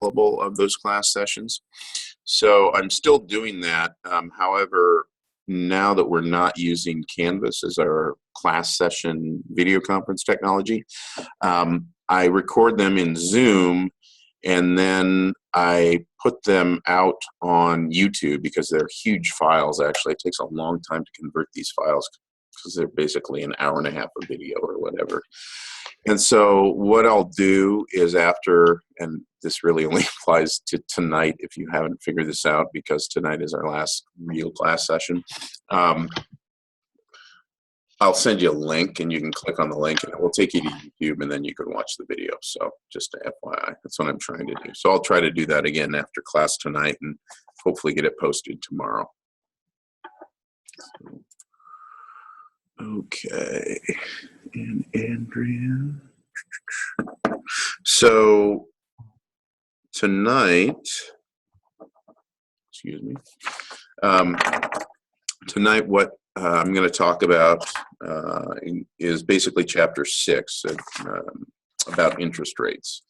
available of those class sessions. So I'm still doing that. However, now that we're not using Canvas as our class session video conference technology, I record them in Zoom, and then I put them out on YouTube because they're huge files. Actually, it takes a long time to convert these files because they're basically an hour and a half of video or whatever. And so what I'll do is after, and this really only applies to tonight if you haven't figured this out, because tonight is our last real class session. I'll send you a link and you can click on the link and it will take you to YouTube and then you can watch the video. So just a FYI, that's what I'm trying to do. So I'll try to do that again after class tonight and hopefully get it posted tomorrow. So, okay, and Andrea. So tonight, excuse me, tonight what I'm going to talk about is basically chapter 6 about interest rates.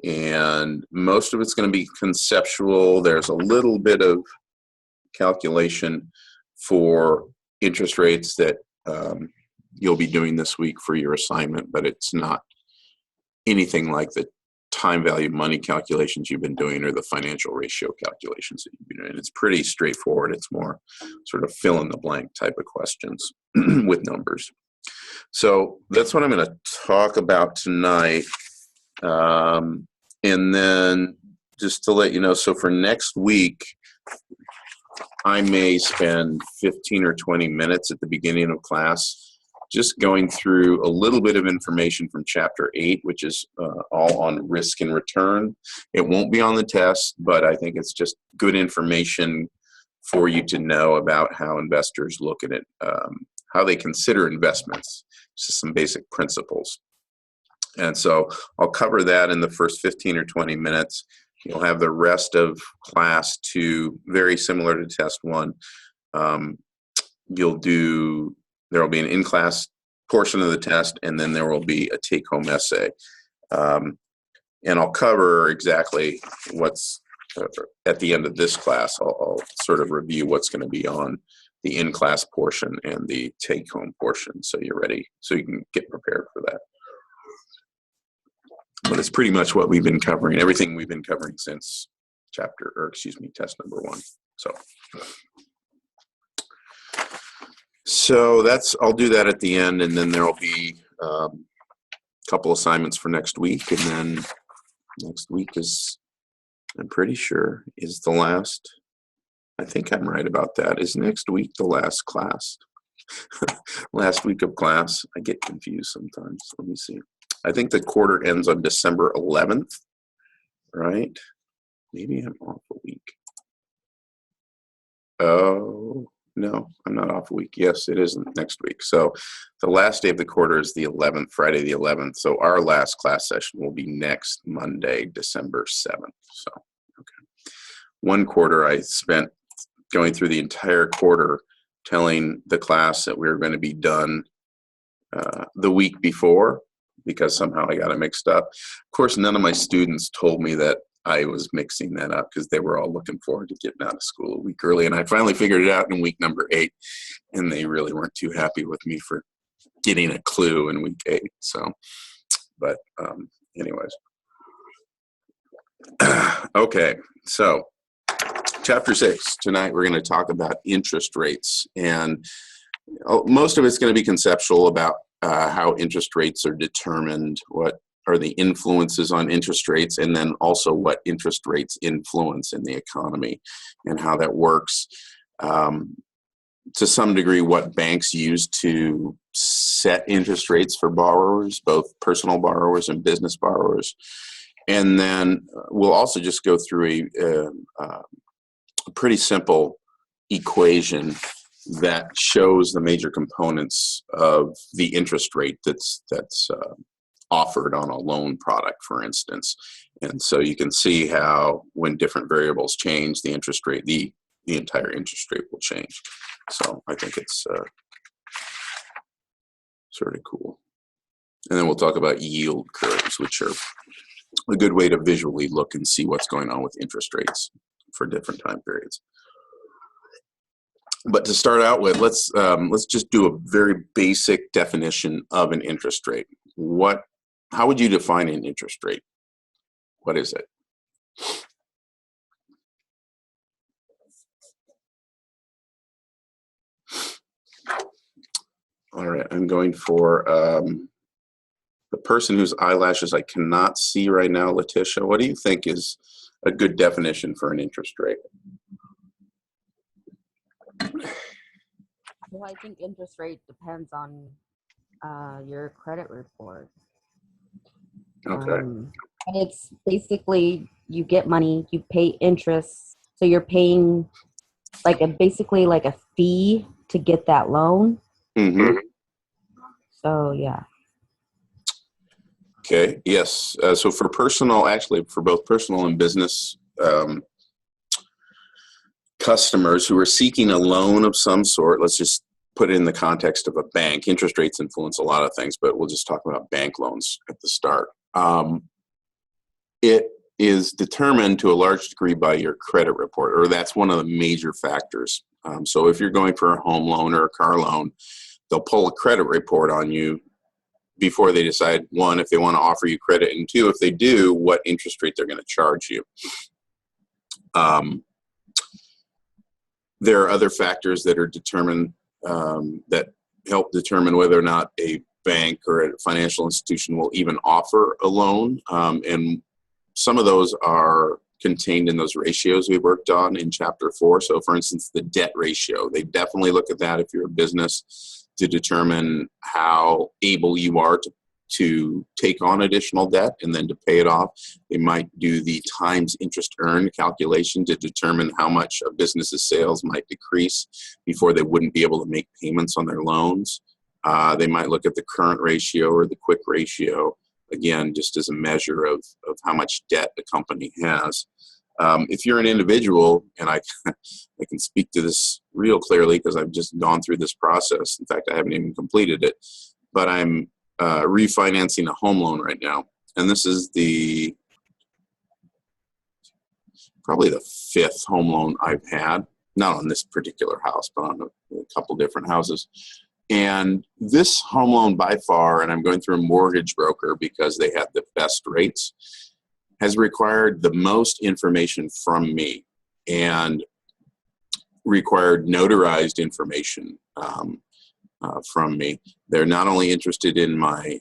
And most of it's going to be conceptual. There's a little bit of calculation for interest rates that you'll be doing this week for your assignment, but it's not anything like the time value money calculations you've been doing or the financial ratio calculations that you've been doing. It's pretty straightforward. It's more sort of fill in the blank type of questions with numbers. So that's what I'm going to talk about tonight. And then just to let you know, so for next week, I may spend 15 or 20 minutes at the beginning of class just going through a little bit of information from chapter 8, which is all on risk and return. It won't be on the test, but I think it's just good information for you to know about how investors look at it, how they consider investments, just some basic principles. And so I'll cover that in the first 15 or 20 minutes. You'll have the rest of class 2, very similar to test 1. There will be an in-class portion of the test, and then there will be a take-home essay. And I'll cover exactly what's at the end of this class. I'll sort of review what's going to be on the in-class portion and the take-home portion, so you're ready, so you can get prepared for that. But it's pretty much what we've been covering, everything we've been covering since test number 1. So I'll do that at the end, and then there'll be a couple assignments for next week, and then next week I'm pretty sure, is the last. I think I'm right about that. Is next week the last class? Last week of class. I get confused sometimes. Let me see. I think the quarter ends on December 11th, right? Maybe I'm off a week. Oh, no, I'm not off a week. Yes, it isn't next week. So the last day of the quarter is the 11th, Friday the 11th. So our last class session will be next Monday, December 7th. So, okay. One quarter I spent going through the entire quarter telling the class that we were going to be done the week before, because somehow I got it mixed up. Of course, none of my students told me that I was mixing that up because they were all looking forward to getting out of school a week early. And I finally figured it out in week number 8, and they really weren't too happy with me for getting a clue in week 8. So, but anyways. Okay, so chapter 6. Tonight we're going to talk about interest rates. And most of it's going to be conceptual about how interest rates are determined, what are the influences on interest rates, and then also what interest rates influence in the economy and how that works. To some degree, what banks use to set interest rates for borrowers, both personal borrowers and business borrowers. And then we'll also just go through a pretty simple equation that shows the major components of the interest rate that's offered on a loan product, for instance. And so you can see how when different variables change, the interest rate, the entire interest rate will change. So I think it's sort of cool. And then we'll talk about yield curves, which are a good way to visually look and see what's going on with interest rates for different time periods. But to start out with, let's just do a very basic definition of an interest rate. How would you define an interest rate? What is it? All right, I'm going for the person whose eyelashes I cannot see right now, Letitia. What do you think is a good definition for an interest rate? Well, I think interest rate depends on your credit report. Okay. And it's basically you get money, you pay interest, so you're paying basically like a fee to get that loan. Mm-hmm. So yeah. Okay. Yes. So for both personal and business customers who are seeking a loan of some sort, let's just put it in the context of a bank. Interest rates influence a lot of things, but we'll just talk about bank loans at the start. It is determined to a large degree by your credit report, or that's one of the major factors. So if you're going for a home loan or a car loan, they'll pull a credit report on you before they decide, one, if they want to offer you credit, and two, if they do, what interest rate they're going to charge you. There are other factors that are determined that help determine whether or not a bank or a financial institution will even offer a loan. And some of those are contained in those ratios we worked on in Chapter 4. So, for instance, the debt ratio, they definitely look at that if you're a business to determine how able you are to take on additional debt and then to pay it off. They might do the times interest earned calculation to determine how much a business's sales might decrease before they wouldn't be able to make payments on their loans. They might look at the current ratio or the quick ratio, again, just as a measure of how much debt the company has. If you're an individual, and I can speak to this real clearly because I've just gone through this process. In fact, I haven't even completed it, but I'm refinancing a home loan right now. And this is probably the 5th home loan I've had, not on this particular house, but on a couple different houses. And this home loan by far, and I'm going through a mortgage broker because they had the best rates, has required the most information from me and required notarized information from me. They're not only interested in my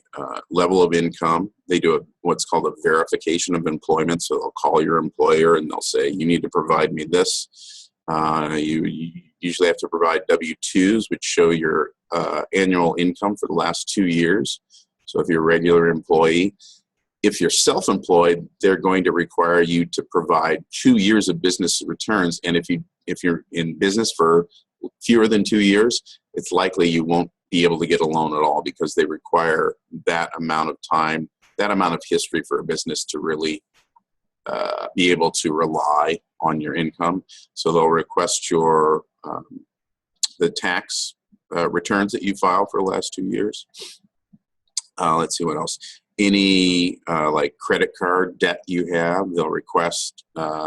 level of income, they do what's called a verification of employment. So they'll call your employer and they'll say, you need to provide me this. You usually have to provide W-2s, which show your annual income for the last 2 years. So if you're a regular employee, if you're self-employed, they're going to require you to provide 2 years of business returns. And if you're in business for fewer than 2 years, it's likely you won't be able to get a loan at all because they require that amount of time, that amount of history for a business to really be able to rely on your income. So they'll request your the tax returns that you filed for the last 2 years. Let's see what else. Any like credit card debt you have, they'll request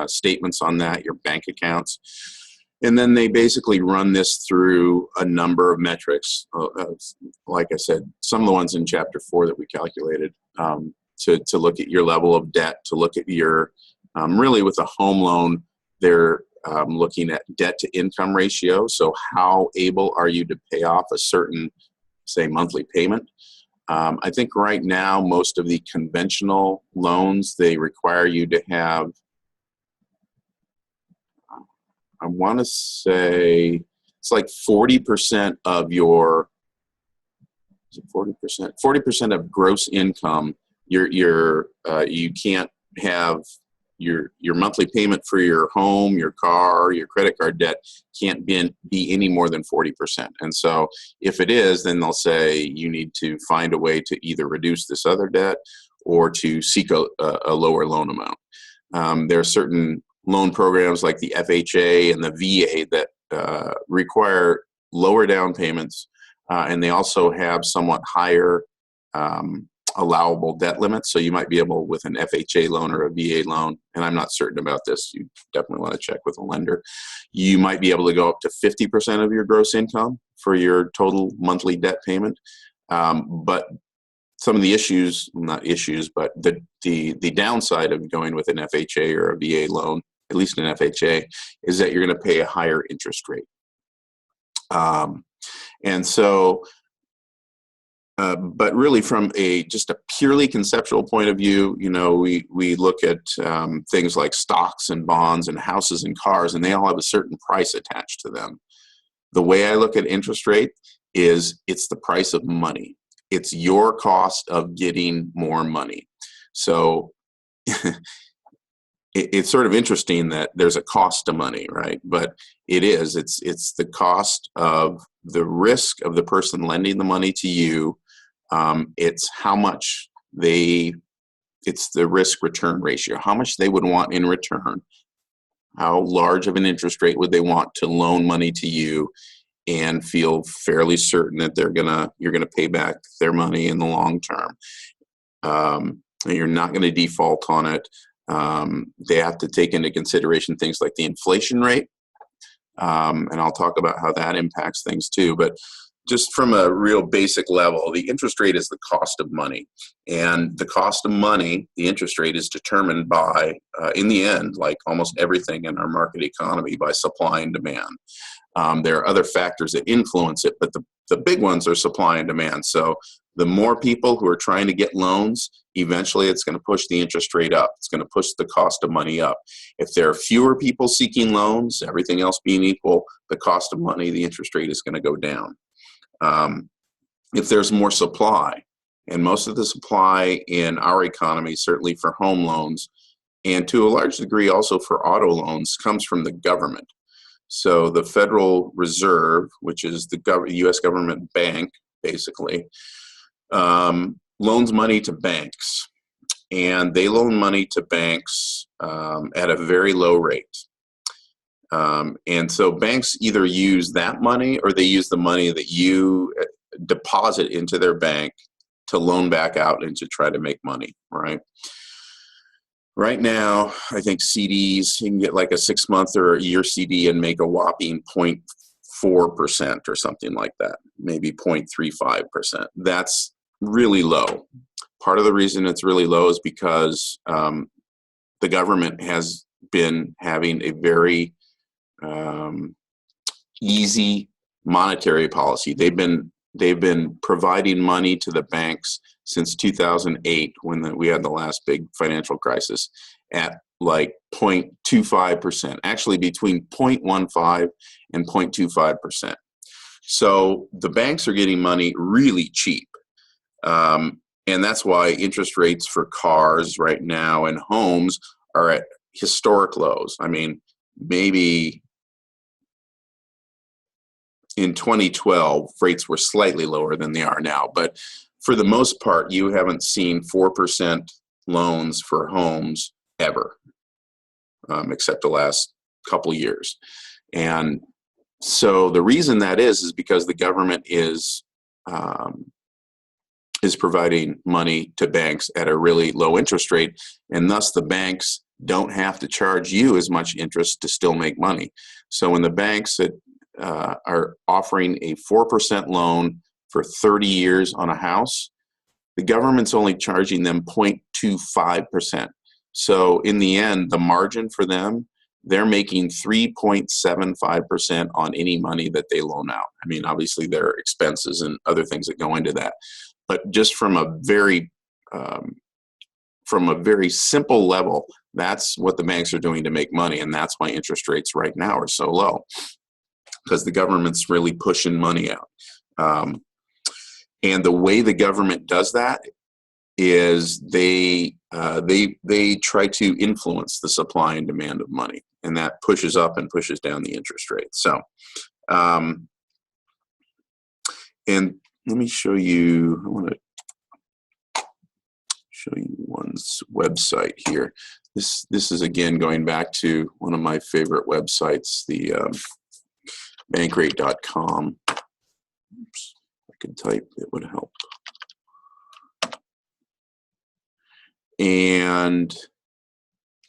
statements on that, your bank accounts. And then they basically run this through a number of metrics. Like I said, some of the ones in Chapter 4 that we calculated to look at your level of debt, to look at your, really with a home loan, they're looking at debt to income ratio. So how able are you to pay off a certain, say, monthly payment? I think right now, most of the conventional loans, they require you to have, I want to say it's like 40% of your, is it 40%? 40% of gross income, you can't have your monthly payment for your home, your car, your credit card debt can't be any more than 40%. And so if it is, then they'll say you need to find a way to either reduce this other debt or to seek a lower loan amount. There are certain loan programs like the FHA and the VA that require lower down payments, and they also have somewhat higher allowable debt limits. So you might be able, with an FHA loan or a VA loan, and I'm not certain about this, you definitely want to check with a lender, you might be able to go up to 50% of your gross income for your total monthly debt payment. But some of the issues, not issues, but the downside of going with an FHA or a VA loan, at least an FHA, is that you're going to pay a higher interest rate. And so, but really from just a purely conceptual point of view, we look at things like stocks and bonds and houses and cars, and they all have a certain price attached to them. The way I look at interest rate is it's the price of money. It's your cost of getting more money. So it's sort of interesting that there's a cost to money, right? But it's the cost of the risk of the person lending the money to you. It's how much it's the risk return ratio, how much they would want in return, how large of an interest rate would they want to loan money to you and feel fairly certain that you're gonna pay back their money in the long term. And you're not going to default on it. They have to take into consideration things like the inflation rate, and I'll talk about how that impacts things too. But just from a real basic level, the interest rate is the cost of money. And the cost of money, the interest rate, is determined by, in the end, like almost everything in our market economy, by supply and demand. There are other factors that influence it, but the big ones are supply and demand. So the more people who are trying to get loans, eventually it's going to push the interest rate up. It's going to push the cost of money up. If there are fewer people seeking loans, everything else being equal, the cost of money, the interest rate is going to go down. If there's more supply, and most of the supply in our economy, certainly for home loans, and to a large degree also for auto loans, comes from the government. So the Federal Reserve, which is the U.S. government bank, basically, loans money to banks. And they loan money to banks at a very low rate. And so banks either use that money or they use the money that you deposit into their bank to loan back out and to try to make money, right? Right now, I think CDs, you can get like a 6-month or a year CD and make a whopping 0.4% or something like that, maybe 0.35%. That's really low. Part of the reason it's really low is because the government has been having a very easy monetary policy. They've been providing money to the banks since 2008, when we had the last big financial crisis, at like 0.25%, actually between 0.15 and 0.25%. So the banks are getting money really cheap. And that's why interest rates for cars right now and homes are at historic lows. I mean, maybe in 2012, rates were slightly lower than they are now. But for the most part, you haven't seen 4% loans for homes ever, except the last couple years. And so the reason that is because the government is providing money to banks at a really low interest rate, and thus the banks don't have to charge you as much interest to still make money. So when the banks that are offering a 4% loan for 30 years on a house, the government's only charging them 0.25%. So in the end, the margin for them, they're making 3.75% on any money that they loan out. I mean, obviously there are expenses and other things that go into that. But just from a very simple level, that's what the banks are doing to make money. And that's why interest rates right now are so low, because the government's really pushing money out. And the way the government does that is they try to influence the supply and demand of money, and that pushes up and pushes down the interest rate. So, and let me show you. I want to show you one's website here. This is again going back to one of my favorite websites, the bankrate.com. Oops, if I could type, it would help. And,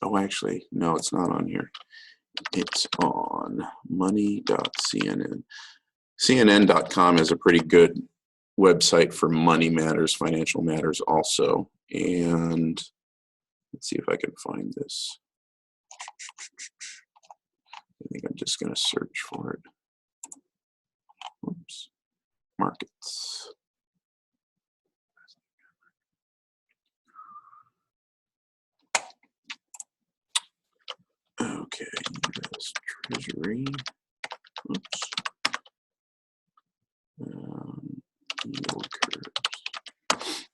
oh, actually, no, it's not on here. It's on money.cnn. CNN.com is a pretty good website for money matters, financial matters also. And let's see if I can find this. I think I'm just going to search for it. Oops. Markets. Okay, U.S. Treasury. Oops. Yield curves.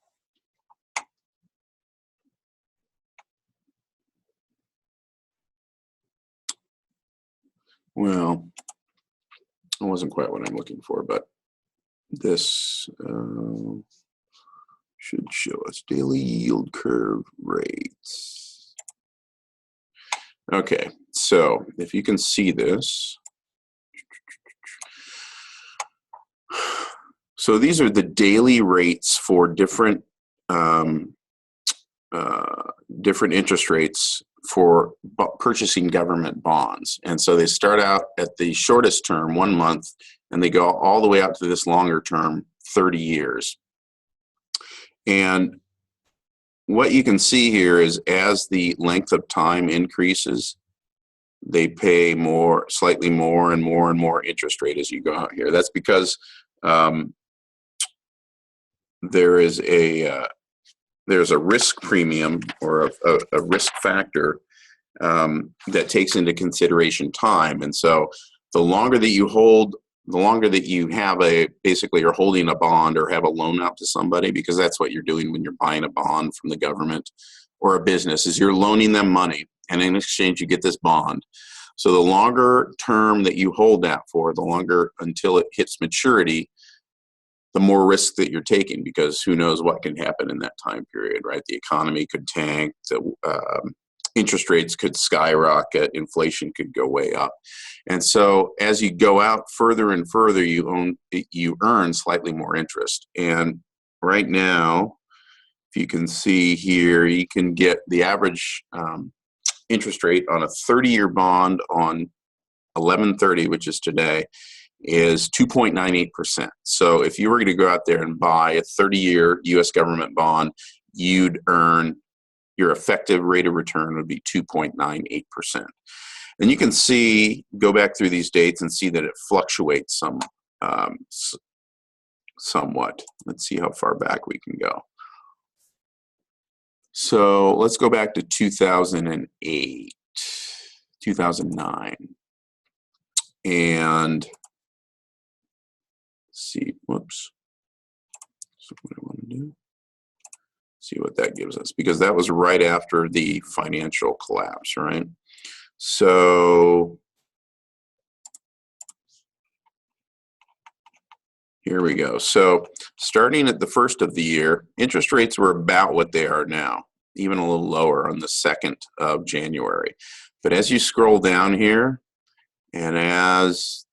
Well, it wasn't quite what I'm looking for, but this should show us daily yield curve rates. Okay, so if you can see this, so these are the daily rates for different different interest rates for purchasing government bonds. And so they start out at the shortest term, 1 month, and they go all the way out to this longer term, 30 years. And what you can see here is as the length of time increases, they pay more, slightly more and more and more interest rate as you go out here. That's because there's a risk premium or a risk factor that takes into consideration time. And so the longer that you hold, the longer that you have basically you're holding a bond or have a loan out to somebody, because that's what you're doing when you're buying a bond from the government or a business, is you're loaning them money, and in exchange you get this bond. So the longer term that you hold that for, the longer until it hits maturity, the more risk that you're taking, because who knows what can happen in that time period, right? The economy could tank, the interest rates could skyrocket, inflation could go way up. And so as you go out further and further, you earn slightly more interest. And right now, if you can see here, you can get the average interest rate on a 30-year bond on 11/30, which is today, is 2.98%. So if you were going to go out there and buy a 30-year U.S. government bond, you'd earn, your effective rate of return would be 2.98%. And you can see, go back through these dates and see that it fluctuates somewhat. Let's see how far back we can go. So let's go back to 2008, 2009. And see, whoops. So what I want to do, see what that gives us, because that was right after the financial collapse, right? So here we go. So starting at the first of the year, interest rates were about what they are now, even a little lower on the 2nd of January. But as you scroll down here, and as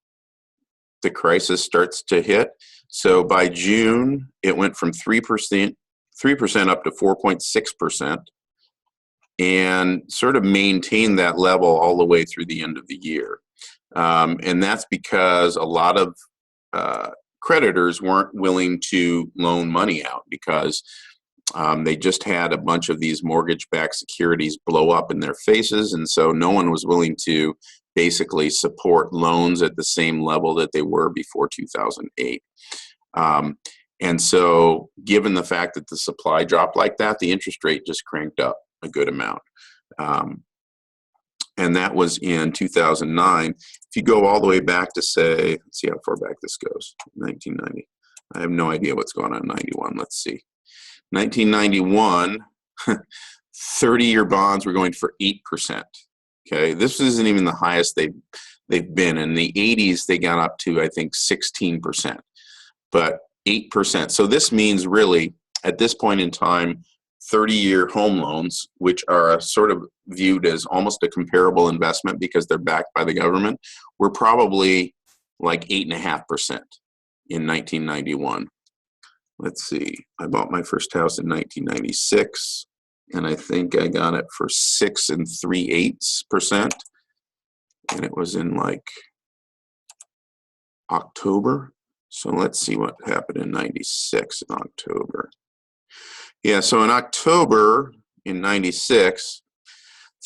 the crisis starts to hit, so by June, it went from 3% up to 4.6%, and sort of maintained that level all the way through the end of the year. And that's because a lot of creditors weren't willing to loan money out, because they just had a bunch of these mortgage-backed securities blow up in their faces, and so no one was willing to basically support loans at the same level that they were before 2008. And so given the fact that the supply dropped like that, the interest rate just cranked up a good amount. And that was in 2009. If you go all the way back to, say, let's see how far back this goes, 1990. I have no idea what's going on in 91. Let's see. 1991, 30-year bonds were going for 8%. Okay, this isn't even the highest they've been. In the 80s, they got up to, I think, 16%, but 8%. So this means really, at this point in time, 30-year home loans, which are sort of viewed as almost a comparable investment because they're backed by the government, were probably like 8.5% in 1991. Let's see, I bought my first house in 1996. and I think I got it for 6 3/8%, and it was in like October. So let's see what happened in 96 in October. Yeah, so in October in 96,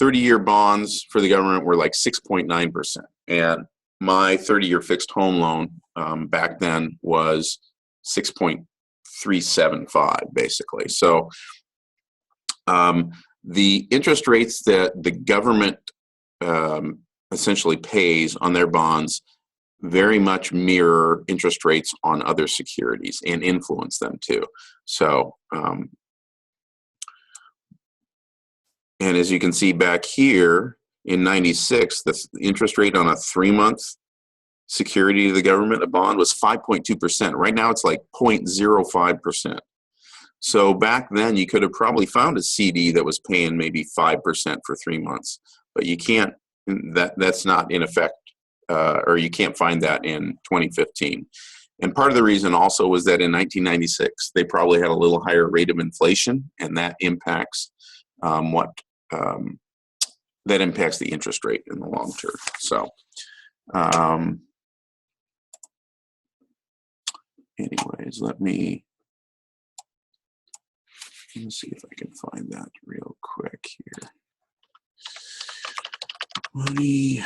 30-year bonds for the government were like 6.9%. And my 30-year fixed home loan back then was 6.375, basically. So the interest rates that the government essentially pays on their bonds very much mirror interest rates on other securities and influence them too. So, and as you can see back here in 96, the interest rate on a 3-month security to the government, a bond, was 5.2%. Right now it's like 0.05%. So back then you could have probably found a CD that was paying maybe 5% for 3 months, but you can't, that's not in effect, or you can't find that in 2015. And part of the reason also was that in 1996, they probably had a little higher rate of inflation, and that impacts that impacts the interest rate in the long term. So, anyways, let me see if I can find that real quick here. Money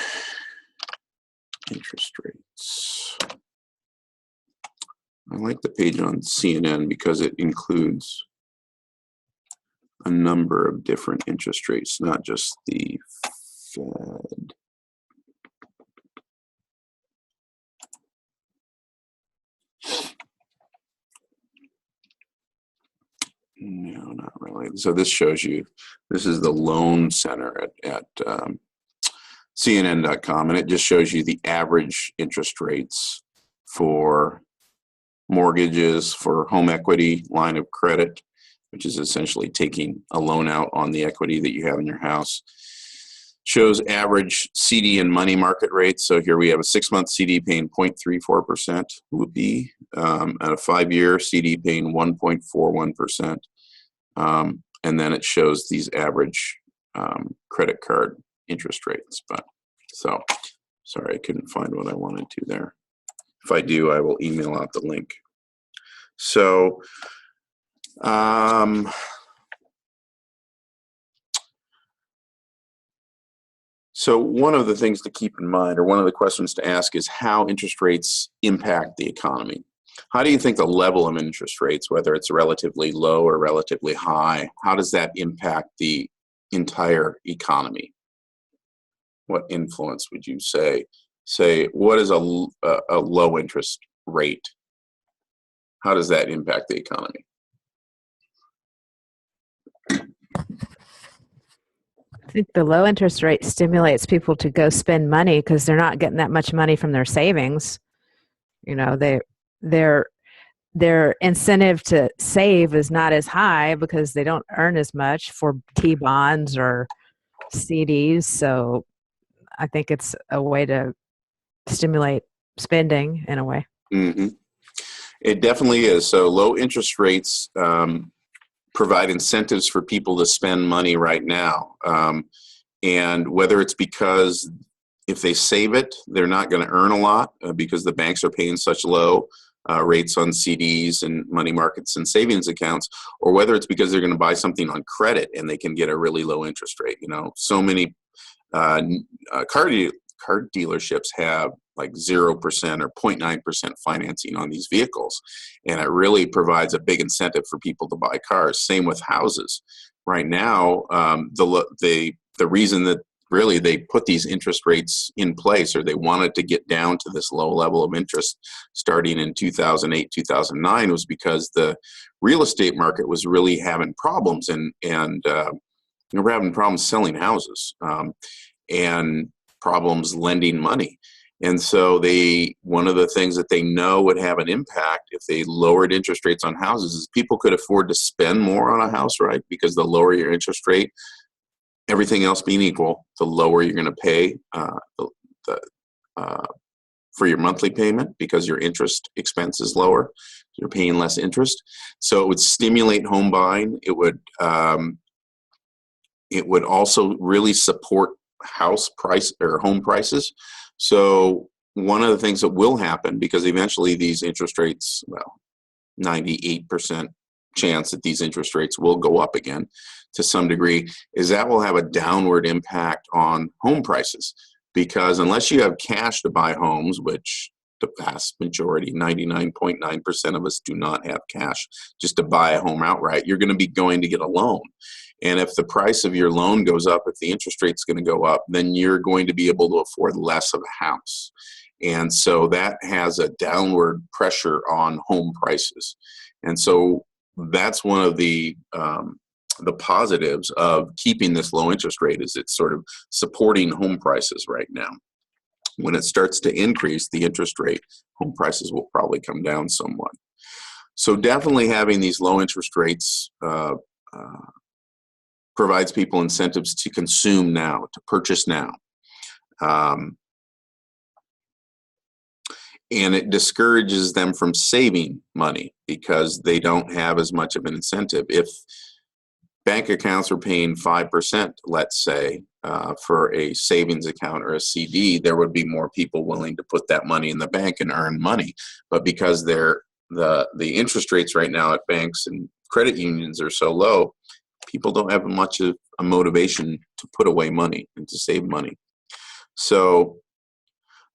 interest rates. I like the page on CNN because it includes a number of different interest rates, not just the Fed. No, not really. So this shows you, this is the loan center at CNN.com, and it just shows you the average interest rates for mortgages, for home equity, line of credit, which is essentially taking a loan out on the equity that you have in your house. Shows average CD and money market rates. So here we have a 6-month CD paying 0.34%, whoopee, at a 5-year CD paying 1.41%. And then it shows these average credit card interest rates. But so, sorry, I couldn't find what I wanted to there. If I do, I will email out the link. So, so one of the things to keep in mind, or one of the questions to ask, is how interest rates impact the economy. How do you think the level of interest rates, whether it's relatively low or relatively high, how does that impact the entire economy? What influence would you say? What is a low interest rate? How does that impact the economy? I think the low interest rate stimulates people to go spend money because they're not getting that much money from their savings. You know, their incentive to save is not as high because they don't earn as much for T-bonds or CDs. So I think it's a way to stimulate spending in a way. Mm-hmm. It definitely is. So low interest rates provide incentives for people to spend money right now. And whether it's because if they save it, they're not going to earn a lot because the banks are paying such low rates on CDs and money markets and savings accounts, or whether it's because they're going to buy something on credit and they can get a really low interest rate. You know, so many car dealerships have like 0% or 0.9% financing on these vehicles. And it really provides a big incentive for people to buy cars. Same with houses. Right now, the reason that really they put these interest rates in place, or they wanted to get down to this low level of interest starting in 2008, 2009, was because the real estate market was really having problems and we're having problems selling houses and problems lending money. And so one of the things that they know would have an impact if they lowered interest rates on houses is people could afford to spend more on a house, right? Because the lower your interest rate, everything else being equal, the lower you're going to pay for your monthly payment because your interest expense is lower. You're paying less interest. So it would stimulate home buying. It would it would also really support house price or home prices. So one of the things that will happen, because eventually these interest rates, well, 98% chance that these interest rates will go up again to some degree, is that will have a downward impact on home prices. Because unless you have cash to buy homes, which the vast majority, 99.9% of us do not have cash just to buy a home outright, you're going to be going to get a loan. And if the price of your loan goes up, if the interest rate's going to go up, then you're going to be able to afford less of a house. And so that has a downward pressure on home prices. And so that's one of the positives of keeping this low interest rate, is it's sort of supporting home prices right now. When it starts to increase, the interest rate, home prices will probably come down somewhat. So definitely having these low interest rates provides people incentives to consume now, to purchase now. And it discourages them from saving money because they don't have as much of an incentive. If bank accounts are paying 5%, let's say, for a savings account or a CD, there would be more people willing to put that money in the bank and earn money. But because the interest rates right now at banks and credit unions are so low, people don't have much of a motivation to put away money and to save money. So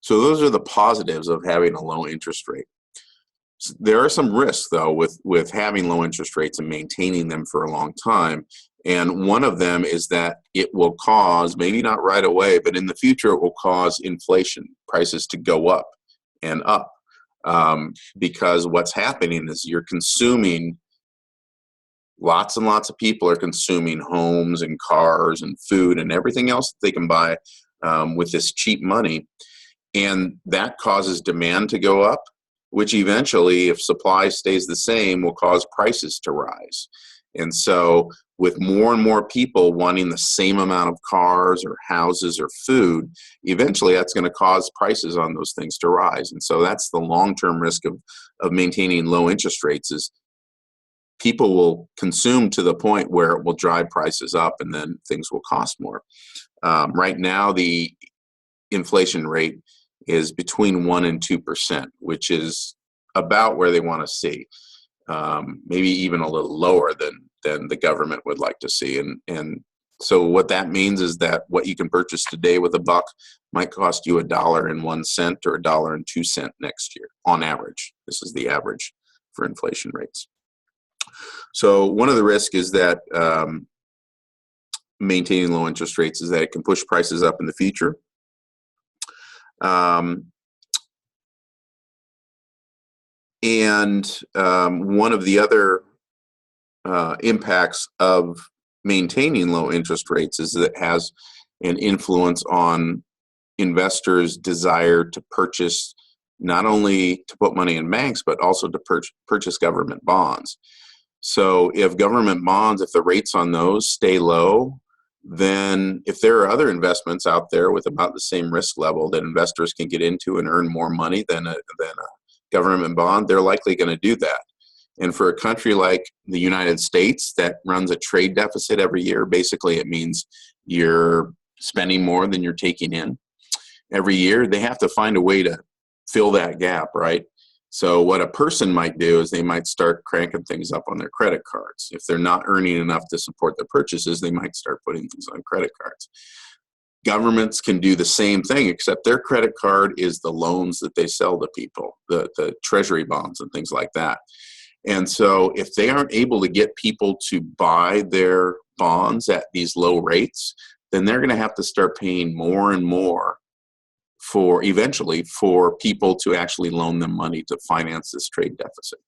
those are the positives of having a low interest rate. There are some risks, though, with having low interest rates and maintaining them for a long time. And one of them is that it will cause, maybe not right away, but in the future, it will cause inflation, prices to go up and up. Because what's happening is you're consuming, lots and lots of people are consuming homes and cars and food and everything else that they can buy with this cheap money. And that causes demand to go up, which eventually, if supply stays the same, will cause prices to rise. And so with more and more people wanting the same amount of cars or houses or food, eventually that's going to cause prices on those things to rise. And so that's the long-term risk of maintaining low interest rates, is people will consume to the point where it will drive prices up and then things will cost more. Right now, the inflation rate is between 1% and 2%, which is about where they want to see. Maybe even a little lower than the government would like to see. And so what that means is that what you can purchase today with $1 might cost you $1.01 or $1.02 next year on average. This is the average for inflation rates. So one of the risks is that maintaining low interest rates is that it can push prices up in the future. One of the other impacts of maintaining low interest rates is that it has an influence on investors' desire to purchase, not only to put money in banks, but also to purchase government bonds. So if government bonds, if the rates on those stay low, then if there are other investments out there with about the same risk level that investors can get into and earn more money than a government bond, they're likely going to do that. And for a country like the United States that runs a trade deficit every year, basically it means you're spending more than you're taking in every year. They have to find a way to fill that gap, right? So what a person might do is they might start cranking things up on their credit cards. If they're not earning enough to support their purchases, they might start putting things on credit cards. Governments can do the same thing, except their credit card is the loans that they sell to people, the treasury bonds and things like that. And so if they aren't able to get people to buy their bonds at these low rates, then they're going to have to start paying more and more eventually for people to actually loan them money to finance this trade deficit.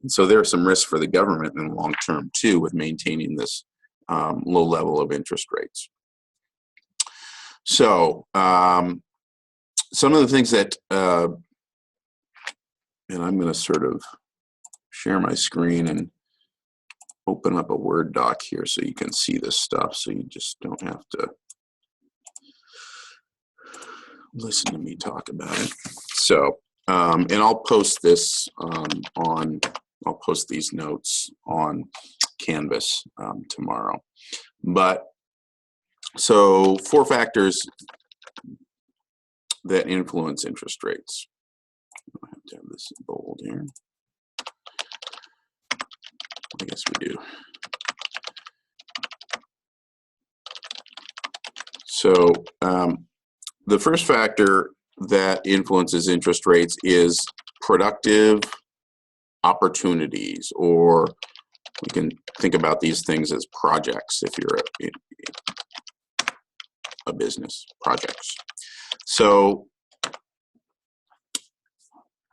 And so there are some risks for the government in the long term too with maintaining this low level of interest rates. So some of the things that, and I'm going to sort of share my screen and open up a Word doc here so you can see this stuff, so you just don't have to listen to me talk about it. So, and I'll post this I'll post these notes on Canvas tomorrow. But So 4 factors that influence interest rates. I have to have this bold here. I guess we do. So the first factor that influences interest rates is productive opportunities, or we can think about these things as projects if you're a business, projects. So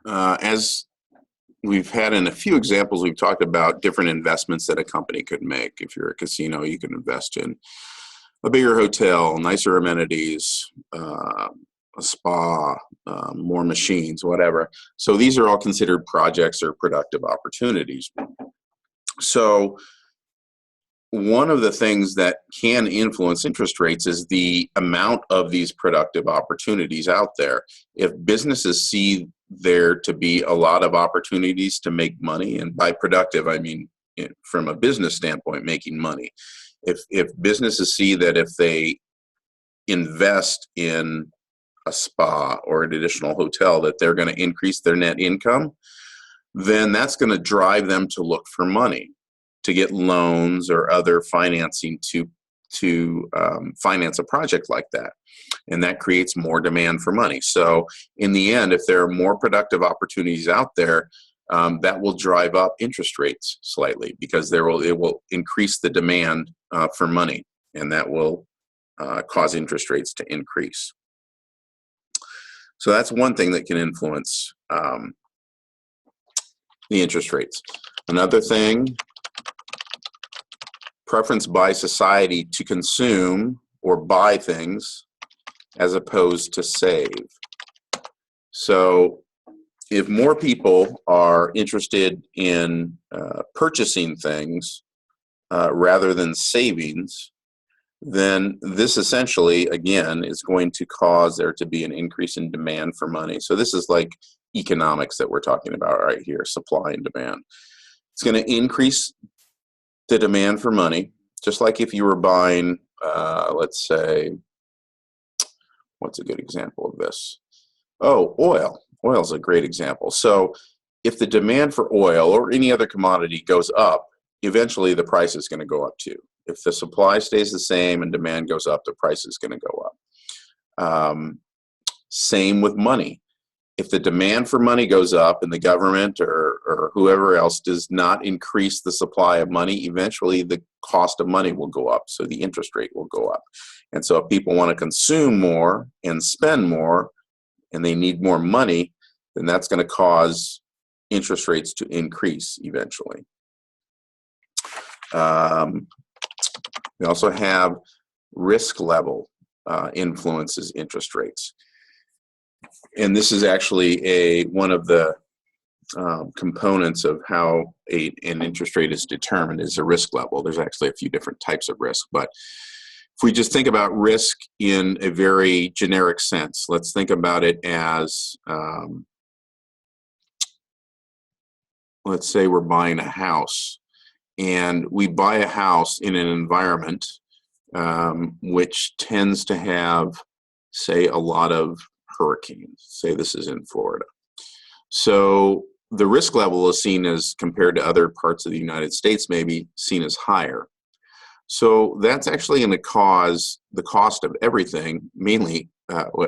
as we've had in a few examples, we've talked about different investments that a company could make. If you're a casino, you can invest in a bigger hotel, nicer amenities, a spa, more machines, whatever. So these are all considered projects or productive opportunities. So one of the things that can influence interest rates is the amount of these productive opportunities out there. If businesses see there to be a lot of opportunities to make money, and by productive, I mean from a business standpoint, making money. If businesses see that if they invest in a spa or an additional hotel, that they're going to increase their net income, then that's going to drive them to look for money, to get loans or other financing to finance a project like that. And that creates more demand for money. So in the end, if there are more productive opportunities out there, that will drive up interest rates slightly, because it will increase the demand for money, and that will cause interest rates to increase. So that's one thing that can influence the interest rates. Another thing, preference by society to consume or buy things as opposed to save. So if more people are interested in purchasing things rather than savings, then this essentially, again, is going to cause there to be an increase in demand for money. So this is like economics that we're talking about right here, supply and demand. It's going to increase the demand for money, just like if you were buying, let's say, what's a good example of this? Oh, oil. Oil is a great example. So if the demand for oil or any other commodity goes up, eventually the price is going to go up too. If the supply stays the same and demand goes up, the price is going to go up. Same with money. If the demand for money goes up and the government or whoever else does not increase the supply of money, eventually the cost of money will go up, so the interest rate will go up. And so if people want to consume more and spend more, and they need more money, then that's going to cause interest rates to increase eventually. We also have risk level influences interest rates. And this is actually one of the components of how an interest rate is determined, is a risk level. There's actually a few different types of risk, but if we just think about risk in a very generic sense, let's think about it as, let's say we're buying a house, and we buy a house in an environment which tends to have, say, a lot of hurricanes. Say this is in Florida. So the risk level is seen as, compared to other parts of the United States, maybe seen as higher. So that's actually going to cause the cost of everything, mainly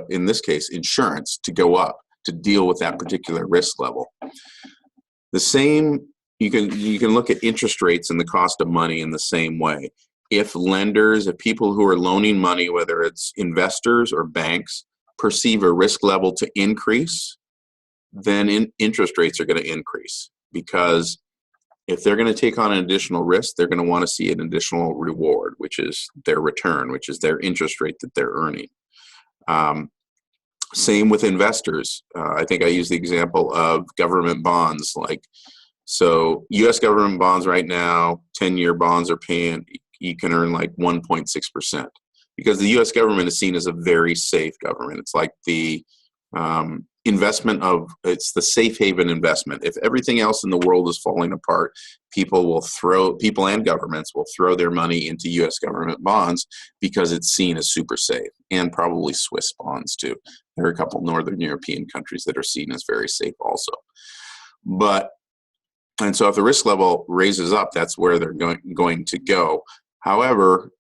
in this case, insurance, to go up to deal with that particular risk level. The same, you can look at interest rates and the cost of money in the same way. If lenders, if people who are loaning money, whether it's investors or banks, perceive a risk level to increase, then interest rates are going to increase, because if they're going to take on an additional risk, they're going to want to see an additional reward, which is their return, which is their interest rate that they're earning. Same with investors. I think I use the example of government bonds. So U.S. government bonds right now, 10-year bonds are paying, you can earn like 1.6%, because the U.S. government is seen as a very safe government. It's like the investment of, it's the safe haven investment. If everything else in the world is falling apart, people and governments will throw their money into U.S. government bonds because it's seen as super safe, and probably Swiss bonds too. There are a couple Northern European countries that are seen as very safe also. And so if the risk level raises up, that's where they're going to go. However,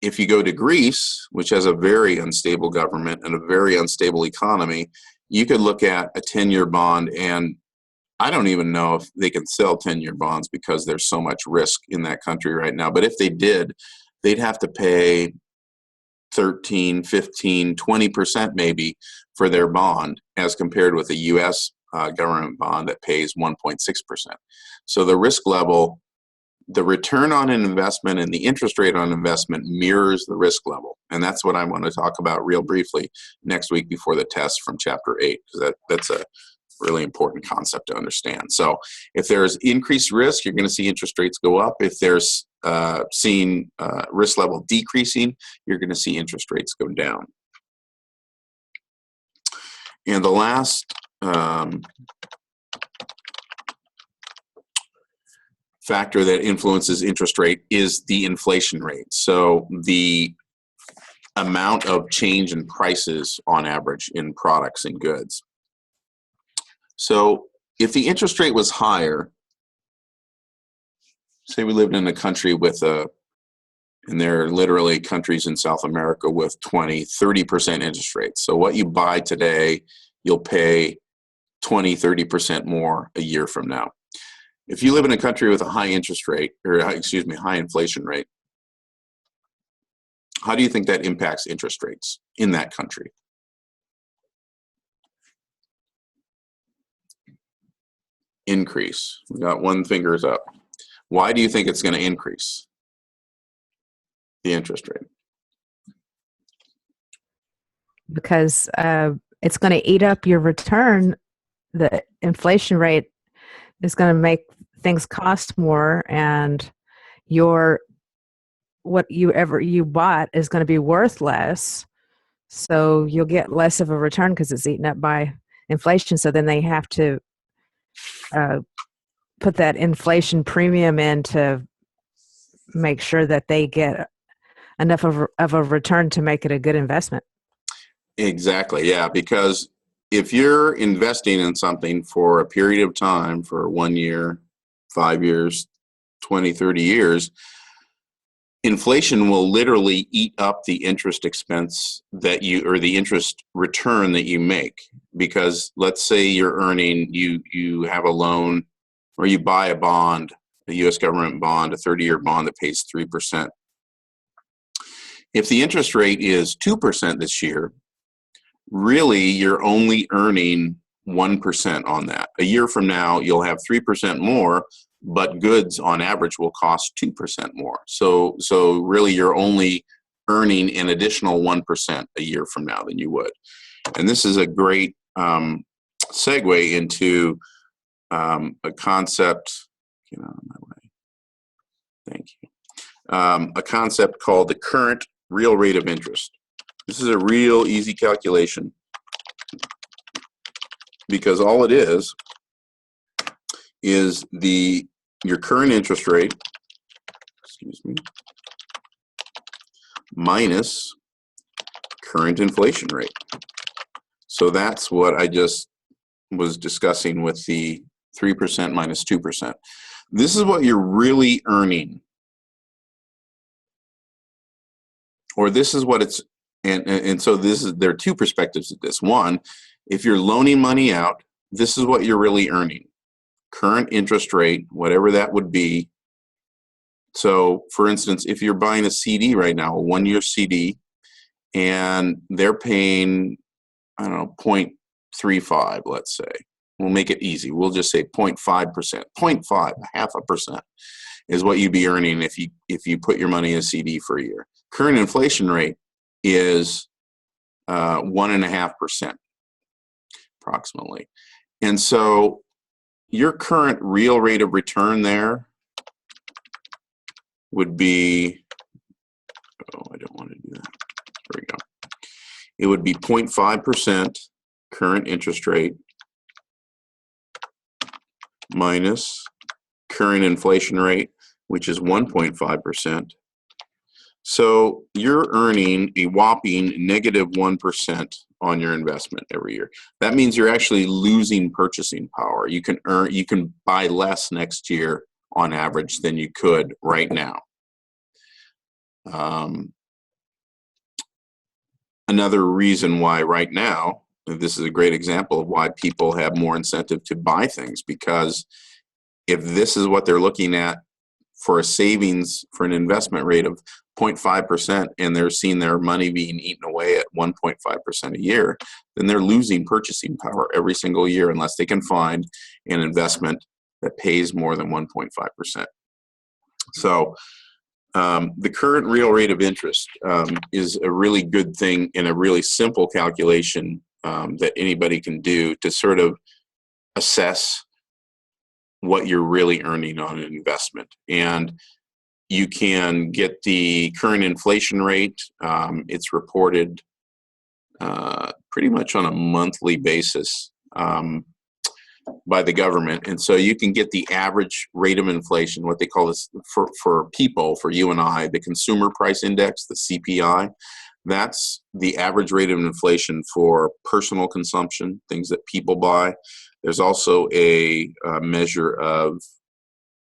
if you go to Greece, which has a very unstable government and a very unstable economy, you could look at a 10-year bond, and I don't even know if they can sell 10-year bonds because there's so much risk in that country right now. But if they did, they'd have to pay 13, 15, 20% maybe for their bond, as compared with a U.S. Government bond that pays 1.6%. So the risk level, the return on an investment and the interest rate on investment mirrors the risk level. And that's what I want to talk about real briefly next week before the test from Chapter 8, because that's a really important concept to understand. So if there's increased risk, you're going to see interest rates go up. If there's seeing risk level decreasing, you're going to see interest rates go down. And the last factor that influences interest rate is the inflation rate. So the amount of change in prices on average in products and goods. So if the interest rate was higher, say we lived in a country with and there are literally countries in South America with 20, 30% interest rates. So what you buy today, you'll pay 20, 30% more a year from now. If you live in a country with a high interest rate, or high inflation rate, how do you think that impacts interest rates in that country? Increase. We got one fingers up. Why do you think it's going to increase the interest rate? Because it's going to eat up your return. The inflation rate is going to make things cost more, and whatever you bought is going to be worth less. So you'll get less of a return because it's eaten up by inflation. So then they have to put that inflation premium in to make sure that they get enough of a return to make it a good investment. Exactly, yeah, because if you're investing in something for a period of time, for 1 year, 5 years, 20, 30 years, inflation will literally eat up the interest expense that or the interest return that you make. Because let's say you're earning, you have a loan or you buy a bond, a U.S. government bond, a 30-year bond that pays 3%. If the interest rate is 2% this year, really you're only earning 1% on that. A year from now, you'll have 3% more, but goods on average will cost 2% more. So really you're only earning an additional 1% a year from now than you would. And this is a great segue into a concept, get out of my way. Thank you. A concept called the current real rate of interest. This is a real easy calculation because all it is your current interest rate, minus current inflation rate. So that's what I just was discussing with the 3% minus 2%. This is what you're really earning. Or this is what it's, and so there are two perspectives of this. One, if you're loaning money out, this is what you're really earning. Current interest rate, whatever that would be. So for instance, if you're buying a CD right now, a 1-year CD, and they're paying, I don't know, 0.35, let's say. We'll make it easy. We'll just say 0.5%. 0.5, 0.5% is what you'd be earning if you put your money in a CD for a year. Current inflation rate is 1.5% approximately. And so your current real rate of return there would be, oh, I don't want to do that. There we go. It would be 0.5% current interest rate minus current inflation rate, which is 1.5%. So you're earning a whopping -1% on your investment every year. That means you're actually losing purchasing power. You can buy less next year on average than you could right now. Another reason why right now, this is a great example of why people have more incentive to buy things, because if this is what they're looking at for a savings for an investment rate of 0.5% and they're seeing their money being eaten away at 1.5% a year, then they're losing purchasing power every single year unless they can find an investment that pays more than 1.5%. So the current real rate of interest is a really good thing and a really simple calculation that anybody can do to sort of assess what you're really earning on an investment. And you can get the current inflation rate. It's reported pretty much on a monthly basis by the government. And so you can get the average rate of inflation, what they call this for people, for you and I, the consumer price index, the CPI. That's the average rate of inflation for personal consumption, things that people buy. There's also a measure of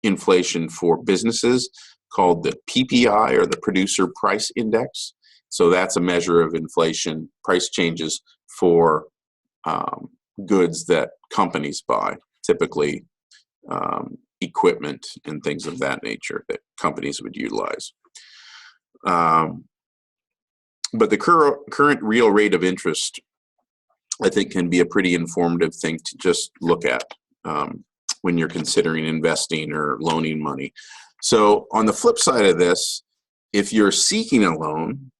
inflation for businesses called the PPI, or the Producer Price Index. So that's a measure of inflation, price changes for goods that companies buy, typically equipment and things of that nature that companies would utilize. But the current real rate of interest, I think, can be a pretty informative thing to just look at when you're considering investing or loaning money. So on the flip side of this, if you're seeking a loan,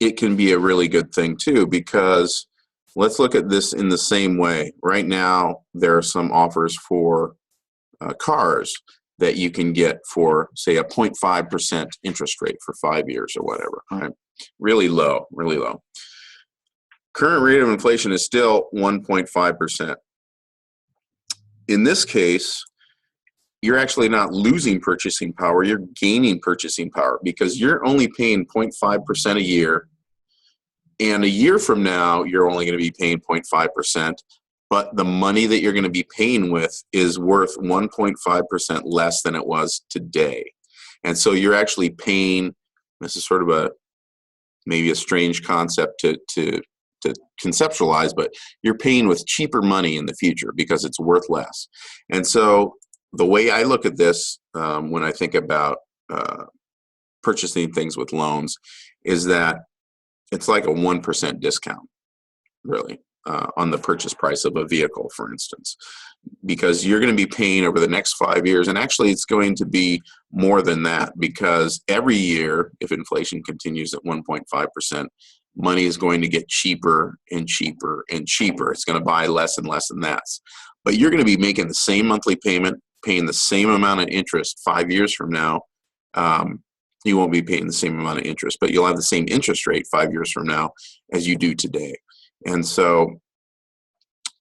it can be a really good thing too, because let's look at this in the same way. Right now, there are some offers for cars that you can get for, say, a 0.5% interest rate for 5 years or whatever. Right? Really low, really low. Current rate of inflation is still 1.5%. In this case, you're actually not losing purchasing power, you're gaining purchasing power, because you're only paying 0.5% a year. And a year from now, you're only going to be paying 0.5%, but the money that you're going to be paying with is worth 1.5% less than it was today. And so you're actually paying, this is sort of maybe a strange concept to conceptualize, but you're paying with cheaper money in the future because it's worth less. And so the way I look at this when I think about purchasing things with loans is that it's like a 1% discount, really, on the purchase price of a vehicle, for instance, because you're going to be paying over the next 5 years. And actually, it's going to be more than that, because every year, if inflation continues at 1.5%, money is going to get cheaper and cheaper and cheaper. It's going to buy less and less, and that's. But you're going to be making the same monthly payment, paying the same amount of interest 5 years from now. You won't be paying the same amount of interest, but you'll have the same interest rate 5 years from now as you do today. And so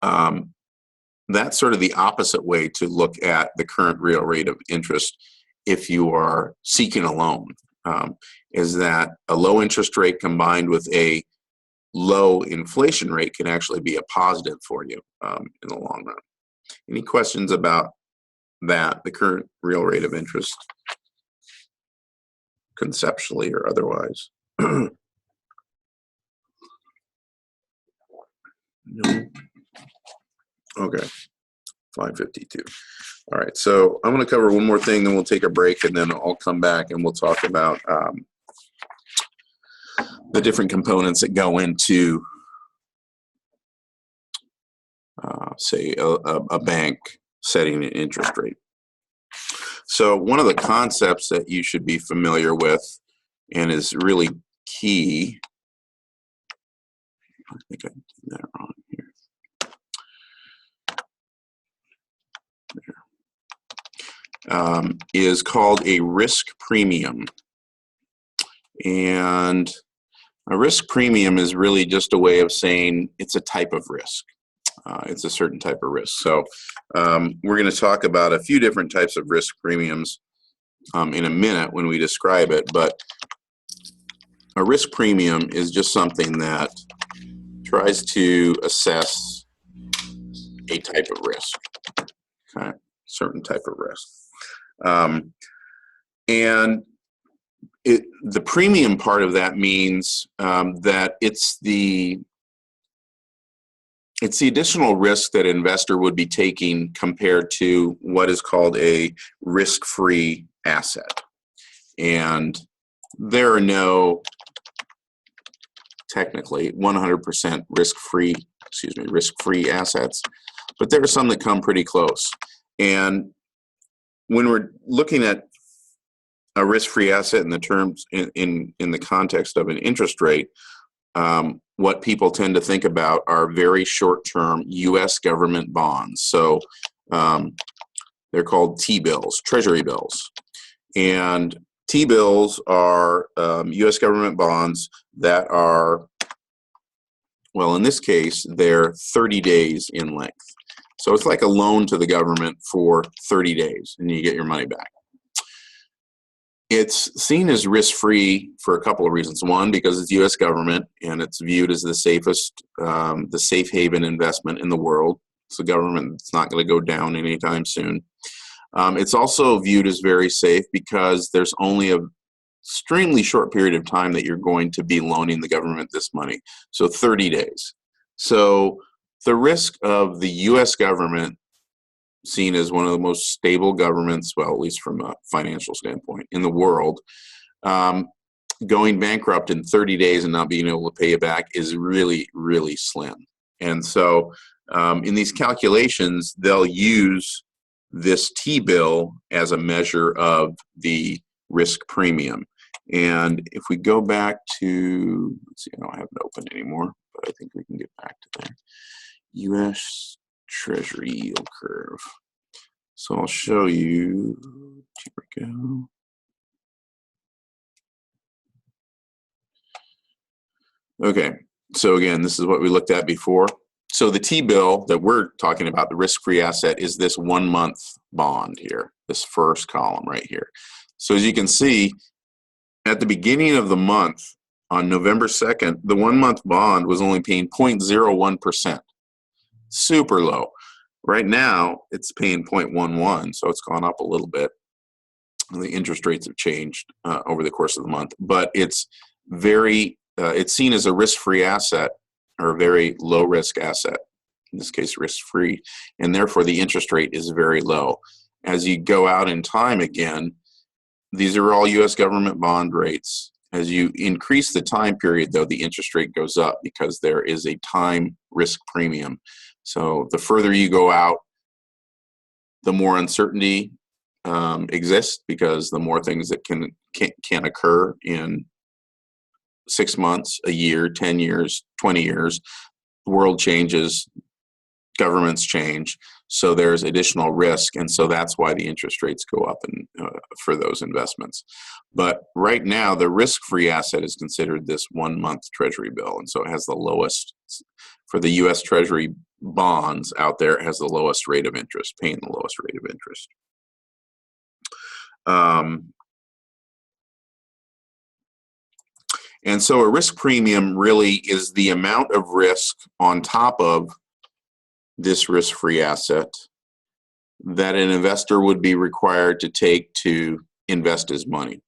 that's sort of the opposite way to look at the current real rate of interest if you are seeking a loan, is that a low interest rate combined with a low inflation rate can actually be a positive for you in the long run. Any questions about that, the current real rate of interest, conceptually or otherwise? No. Okay, 5:52. All right, so I'm going to cover one more thing, then we'll take a break, and then I'll come back and we'll talk about the different components that go into, say, a bank setting an interest rate. So one of the concepts that you should be familiar with and is really key, I think I did that wrong here. Is called a risk premium. And A risk premium is really just a way of saying it's a type of risk. It's a certain type of risk. So we're going to talk about a few different types of risk premiums in a minute when we describe it, but a risk premium is just something that tries to assess a type of risk, okay, certain type of risk. And the premium part of that means that it's the additional risk that an investor would be taking compared to what is called a risk-free asset. And there are no technically 100% risk-free assets, but there are some that come pretty close. And when we're looking at a risk-free asset in the terms in the context of an interest rate, what people tend to think about are very short-term U.S. government bonds. So they're called T-bills, Treasury bills. And T-bills are U.S. government bonds that are, well, in this case, they're 30 days in length. So it's like a loan to the government for 30 days, and you get your money back. It's seen as risk-free for a couple of reasons. One, because it's U.S. government, and it's viewed as the safest, the safe haven investment in the world. It's a government that's not going to go down anytime soon. It's also viewed as very safe because there's only a extremely short period of time that you're going to be loaning the government this money. So 30 days. So the risk of the U.S. government, seen as one of the most stable governments, well, at least from a financial standpoint, in the world, going bankrupt in 30 days and not being able to pay it back is really, really slim. And so in these calculations, they'll use this T-bill as a measure of the risk premium. And if we go back to, let's see, I don't have it open anymore, but I think we can get back to there. U.S. Treasury yield curve. So I'll show you, here we go. Okay, so again, this is what we looked at before. So the T-bill that we're talking about, the risk-free asset, is this 1 month bond here, this first column right here. So as you can see, at the beginning of the month, on November 2nd, the 1 month bond was only paying 0.01%. Super low. Right now, it's paying 0.11, so it's gone up a little bit. The interest rates have changed over the course of the month, but it's very, it's seen as a risk-free asset, or a very low-risk asset, in this case risk-free, and therefore the interest rate is very low. As you go out in time again, these are all U.S. government bond rates. As you increase the time period, though, the interest rate goes up because there is a time risk premium. So the further you go out, the more uncertainty exists, because the more things that can occur in 6 months, a year, 10 years, 20 years. The world changes, governments change, so there's additional risk, and so that's why the interest rates go up for those investments. But right now, the risk-free asset is considered this 1 month Treasury bill, and so it has the lowest, for the U.S. Treasury bonds out there, it has the lowest rate of interest, paying the lowest rate of interest. And so a risk premium really is the amount of risk on top of this risk-free asset that an investor would be required to take to invest his money.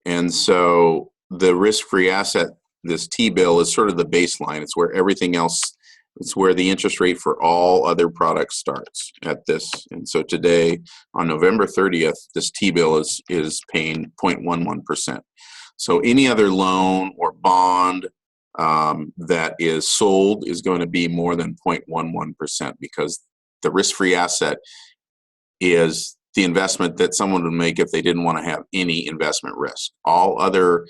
And so the risk-free asset, this T-bill, is sort of the baseline. It's where everything else, it's where the interest rate for all other products starts at this. And so today, on November 30th, this T-bill is paying 0.11%. So any other loan or bond that is sold is going to be more than 0.11%, because the risk-free asset is the investment that someone would make if they didn't want to have any investment risk. All other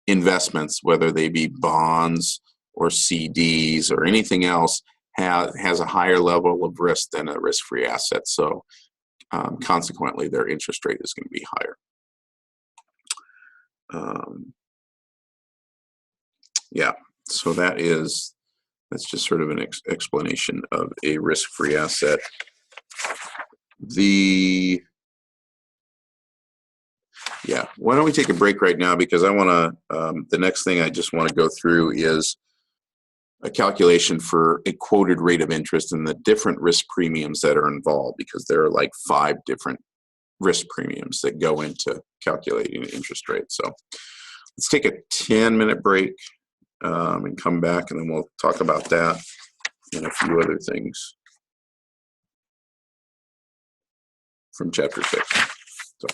investments, whether they be bonds or CDs or anything else, has a higher level of risk than a risk-free asset. So consequently, their interest rate is going to be higher. Yeah, so that's just sort of an explanation of a risk-free asset. Why don't we take a break right now, because I want to, the next thing I just want to go through is a calculation for a quoted rate of interest and the different risk premiums that are involved, because there are like 5 different risk premiums that go into calculating an interest rate. So let's take a 10-minute break and come back, and then we'll talk about that and a few other things from chapter 6. So.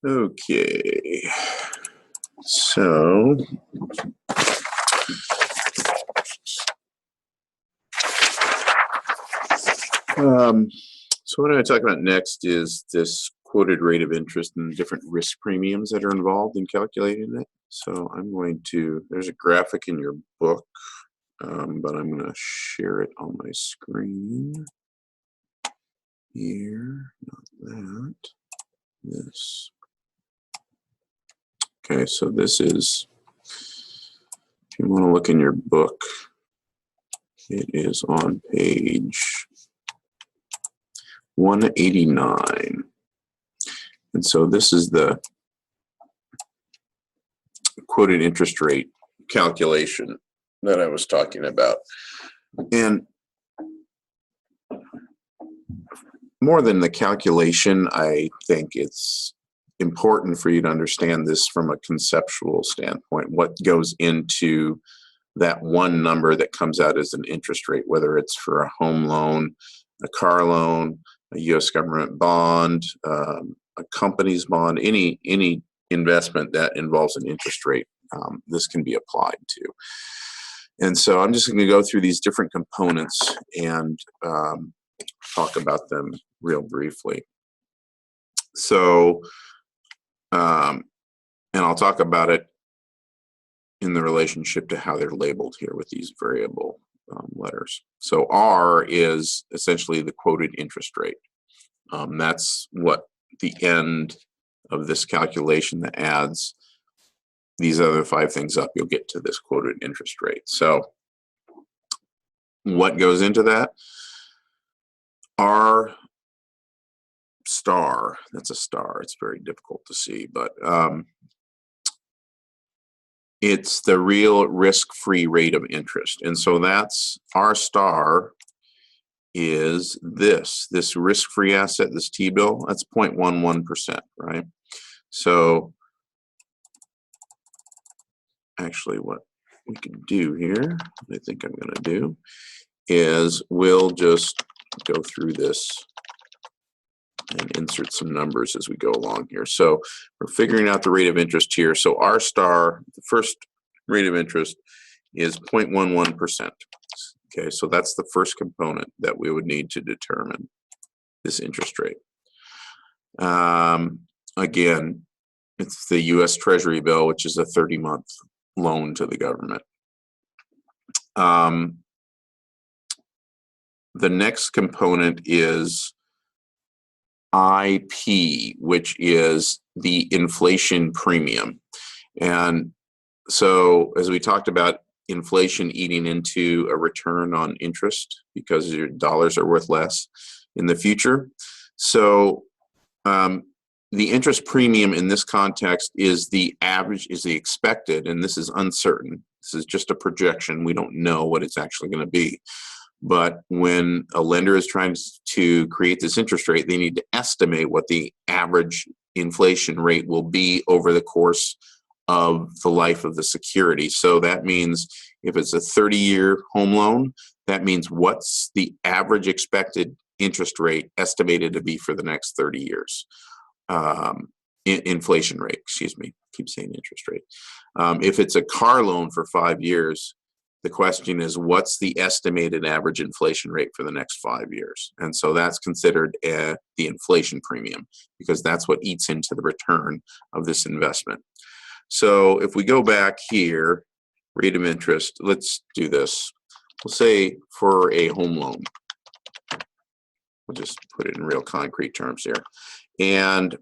Okay, so so what I'm going to talk about next is this quoted rate of interest and the different risk premiums that are involved in calculating it. So I'm going to, there's a graphic in your book, but I'm going to share it on my screen here, not that, this. Okay, so this is, if you want to look in your book, it is on page 189. And so this is the quoted interest rate calculation that I was talking about. And more than the calculation, I think it's important for you to understand this from a conceptual standpoint, what goes into that one number that comes out as an interest rate, whether it's for a home loan, a car loan, a U.S. government bond, a company's bond, any investment that involves an interest rate, this can be applied to. And so I'm just going to go through these different components and talk about them real briefly. So, and I'll talk about it in the relationship to how they're labeled here with these variable letters. So R is essentially the quoted interest rate. That's what the end of this calculation that adds these other 5 things up, you'll get to this quoted interest rate. So what goes into that? R star, that's a star, it's very difficult to see, but it's the real risk-free rate of interest. And so that's R star is this risk-free asset, this T-bill, that's 0.11%, right? So actually what we can do here, I think I'm going to do, is we'll just go through this and insert some numbers as we go along here. So we're figuring out the rate of interest here. So R star, the first rate of interest is 0.11%. Okay, so that's the first component that we would need to determine this interest rate. Again, it's the U.S. Treasury bill, which is a 30-month loan to the government. The next component is IP, which is the inflation premium. And so as we talked about, inflation eating into a return on interest because your dollars are worth less in the future. So the interest premium in this context is the average, is the expected, and this is uncertain. This is just a projection. We don't know what it's actually going to be. But when a lender is trying to create this interest rate, they need to estimate what the average inflation rate will be over the course of the life of the security. So that means if it's a 30-year home loan, that means what's the average expected interest rate estimated to be for the next 30 years. Inflation rate, excuse me, keep saying interest rate. If it's a car loan for 5 years, the question is, what's the estimated average inflation rate for the next 5 years? And so that's considered the inflation premium because that's what eats into the return of this investment. So if we go back here, rate of interest, let's do this. We'll say for a home loan, we'll just put it in real concrete terms here. And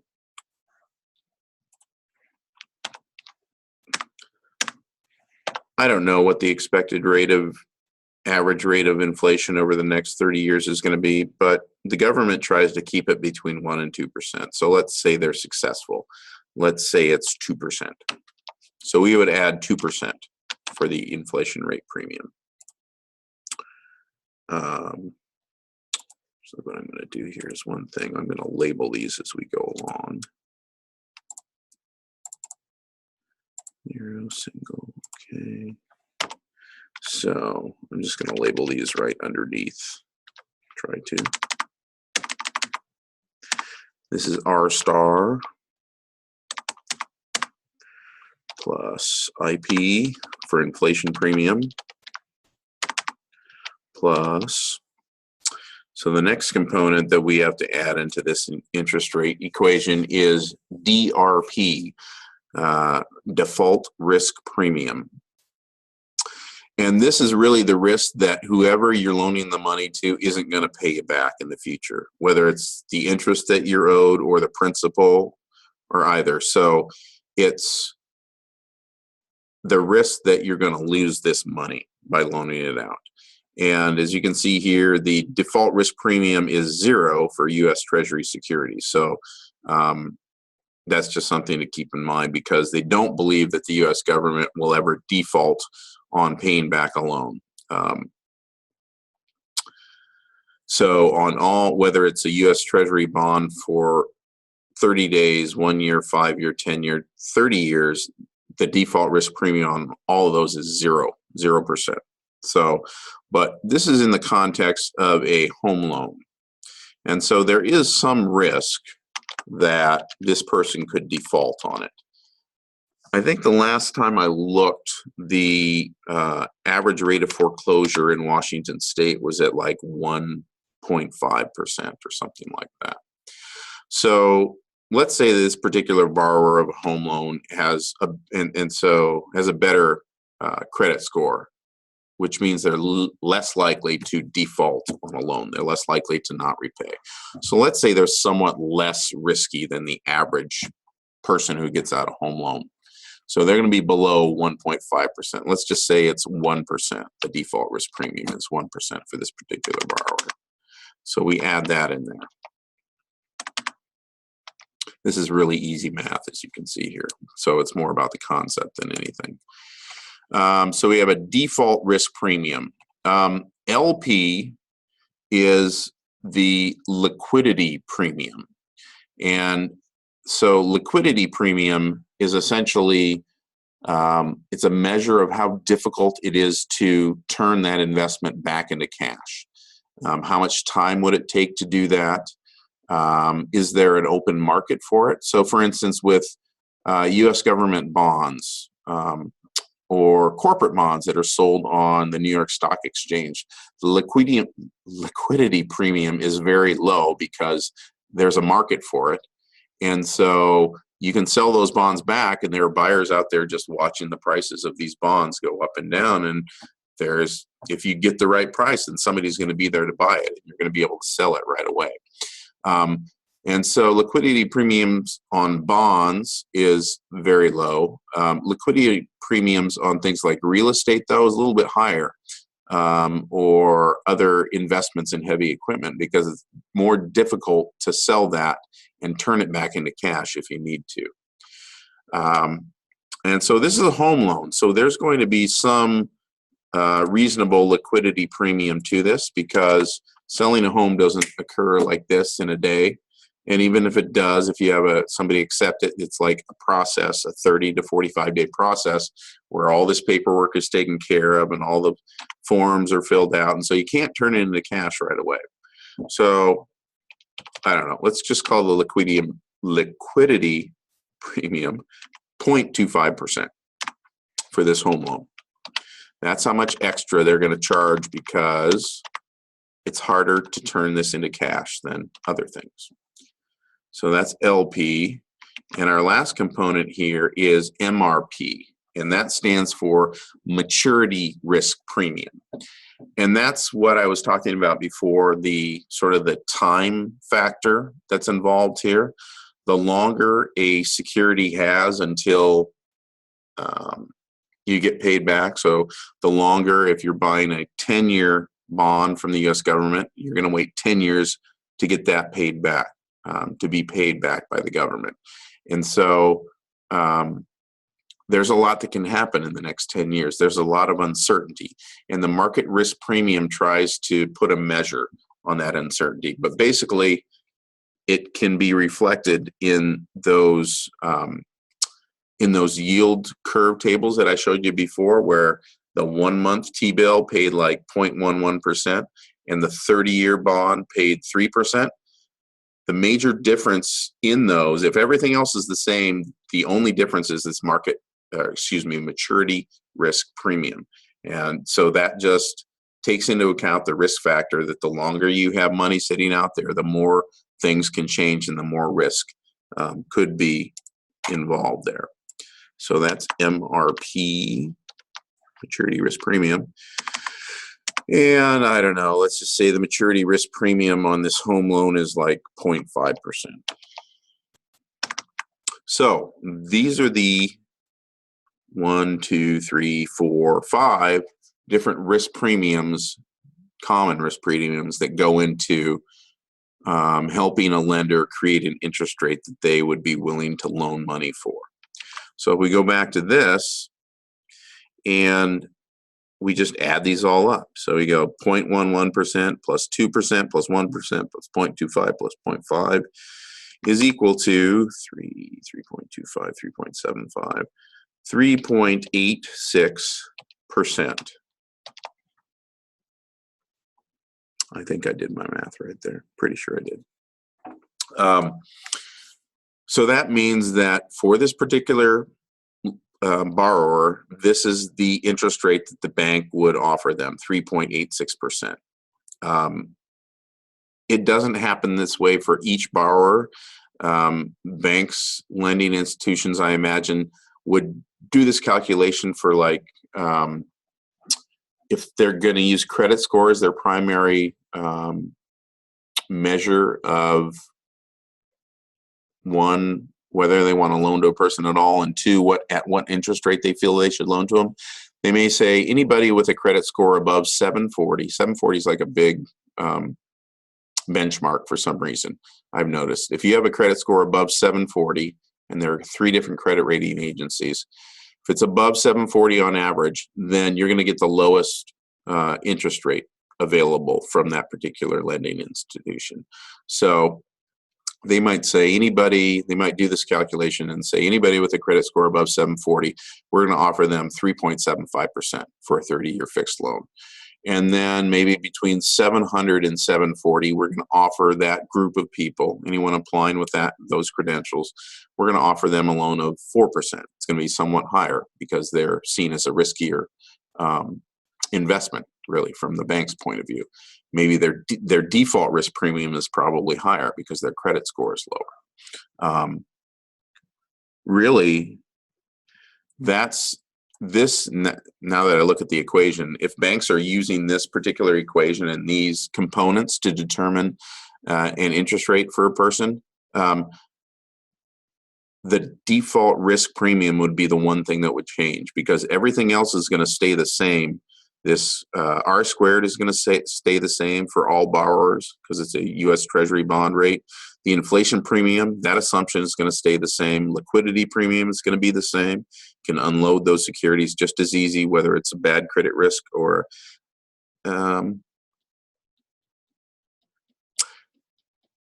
I don't know what the expected average rate of inflation over the next 30 years is going to be, but the government tries to keep it between 1% and 2%. So let's say they're successful. Let's say it's 2%. So we would add 2% for the inflation rate premium. So what I'm going to do here is one thing. I'm going to label these as we go along. 0, single, okay. So I'm just going to label these right underneath. Try to. This is R star. plus IP for inflation premium plus, so the next component that we have to add into this interest rate equation is DRP, default risk premium. And this is really the risk that whoever you're loaning the money to isn't going to pay you back in the future, whether it's the interest that you're owed or the principal or either. So it's the risk that you're going to lose this money by loaning it out. And as you can see here, the default risk premium is 0 for U.S. Treasury securities. So that's just something to keep in mind, because they don't believe that the U.S. government will ever default on paying back a loan. So on all, whether it's a U.S. Treasury bond for 30 days, 1 year, 5 year, 10 year, 30 years, the default risk premium on all of those is 0%. So, but this is in the context of a home loan. And so there is some risk that this person could default on it. I think the last time I looked, the average rate of foreclosure in Washington State was at like 1.5% or something like that. So let's say this particular borrower of a home loan has a, has a better credit score, which means they're less likely to default on a loan. They're less likely to not repay. So let's say they're somewhat less risky than the average person who gets out a home loan. So they're going to be below 1.5%. Let's just say it's 1%. The default risk premium is 1% for this particular borrower. So we add that in there. This is really easy math, as you can see here. So it's more about the concept than anything. So we have a default risk premium. LP is the liquidity premium. And so liquidity premium is essentially, it's a measure of how difficult it is to turn that investment back into cash. How much time would it take to do that? Is there an open market for it? So for instance, with US government bonds, or corporate bonds that are sold on the New York Stock Exchange, the liquidity premium is very low because there's a market for it. And so you can sell those bonds back, and there are buyers out there just watching the prices of these bonds go up and down. And there's, if you get the right price, then somebody's going to be there to buy it, and you're going to be able to sell it right away. And so liquidity premiums on bonds is very low. Liquidity premiums on things like real estate, though, is a little bit higher, or other investments in heavy equipment, because it's more difficult to sell that and turn it back into cash if you need to. And so this is a home loan. So there's going to be some reasonable liquidity premium to this, because selling a home doesn't occur like this in a day. And even if it does, if you have somebody accept it, it's like a process, a 30 to 45 day process where all this paperwork is taken care of and all the forms are filled out. And so you can't turn it into cash right away. So I don't know, let's just call the liquidity premium 0.25% for this home loan. That's how much extra they're going to charge, because it's harder to turn this into cash than other things. So that's LP. And our last component here is MRP, and that stands for maturity risk premium. And that's what I was talking about before, the sort of the time factor that's involved here. The longer a security has until you get paid back. So the longer, if you're buying a 10-year bond from the US government, you're going to wait 10 years to get that paid back. To be paid back by the government. And so there's a lot that can happen in the next 10 years. There's a lot of uncertainty, and the market risk premium tries to put a measure on that uncertainty. But basically, it can be reflected in those yield curve tables that I showed you before, where the 1 month T-bill paid like 0.11% and the 30-year bond paid 3%. The major difference in those, if everything else is the same, the only difference is this market maturity risk premium. And so that just takes into account the risk factor that the longer you have money sitting out there, the more things can change and the more risk could be involved there. So that's MRP, maturity risk premium. And I don't know, let's just say the maturity risk premium on this home loan is like 0.5%. So these are the 1, 2, 3, 4, 5 different risk premiums, common risk premiums that go into helping a lender create an interest rate that they would be willing to loan money for. So if we go back to this and we just add these all up. So we go 0.11% plus 2% plus 1% plus 0.25 plus 0.5 is equal to 3.25, 3.75, 3.86%. I think I did my math right there. Pretty sure I did. So that means that for this particular borrower, this is the interest rate that the bank would offer them, 3.86%. It doesn't happen this way for each borrower. Banks, lending institutions, I imagine, would do this calculation for like, if they're going to use credit score as their primary measure of, one, whether they want to loan to a person at all, and two, at what interest rate they feel they should loan to them. They may say anybody with a credit score above 740. 740 is like a big benchmark for some reason, I've noticed. If you have a credit score above 740, and there are 3 different credit rating agencies, if it's above 740 on average, then you're going to get the lowest interest rate available from that particular lending institution. So they might say they might do this calculation and say anybody with a credit score above 740, we're going to offer them 3.75% for a 30-year fixed loan. And then maybe between 700 and 740, we're going to offer that group of people, anyone applying with those credentials, we're going to offer them a loan of 4%. It's going to be somewhat higher because they're seen as a riskier investment, really, from the bank's point of view. Maybe their default risk premium is probably higher because their credit score is lower. Really, that's this. Now that I look at the equation, if banks are using this particular equation and these components to determine an interest rate for a person, the default risk premium would be the one thing that would change, because everything else is going to stay the same. This R squared is going to stay the same for all borrowers because it's a U.S. Treasury bond rate. The inflation premium, that assumption is going to stay the same. Liquidity premium is going to be the same. You can unload those securities just as easy, whether it's a bad credit risk or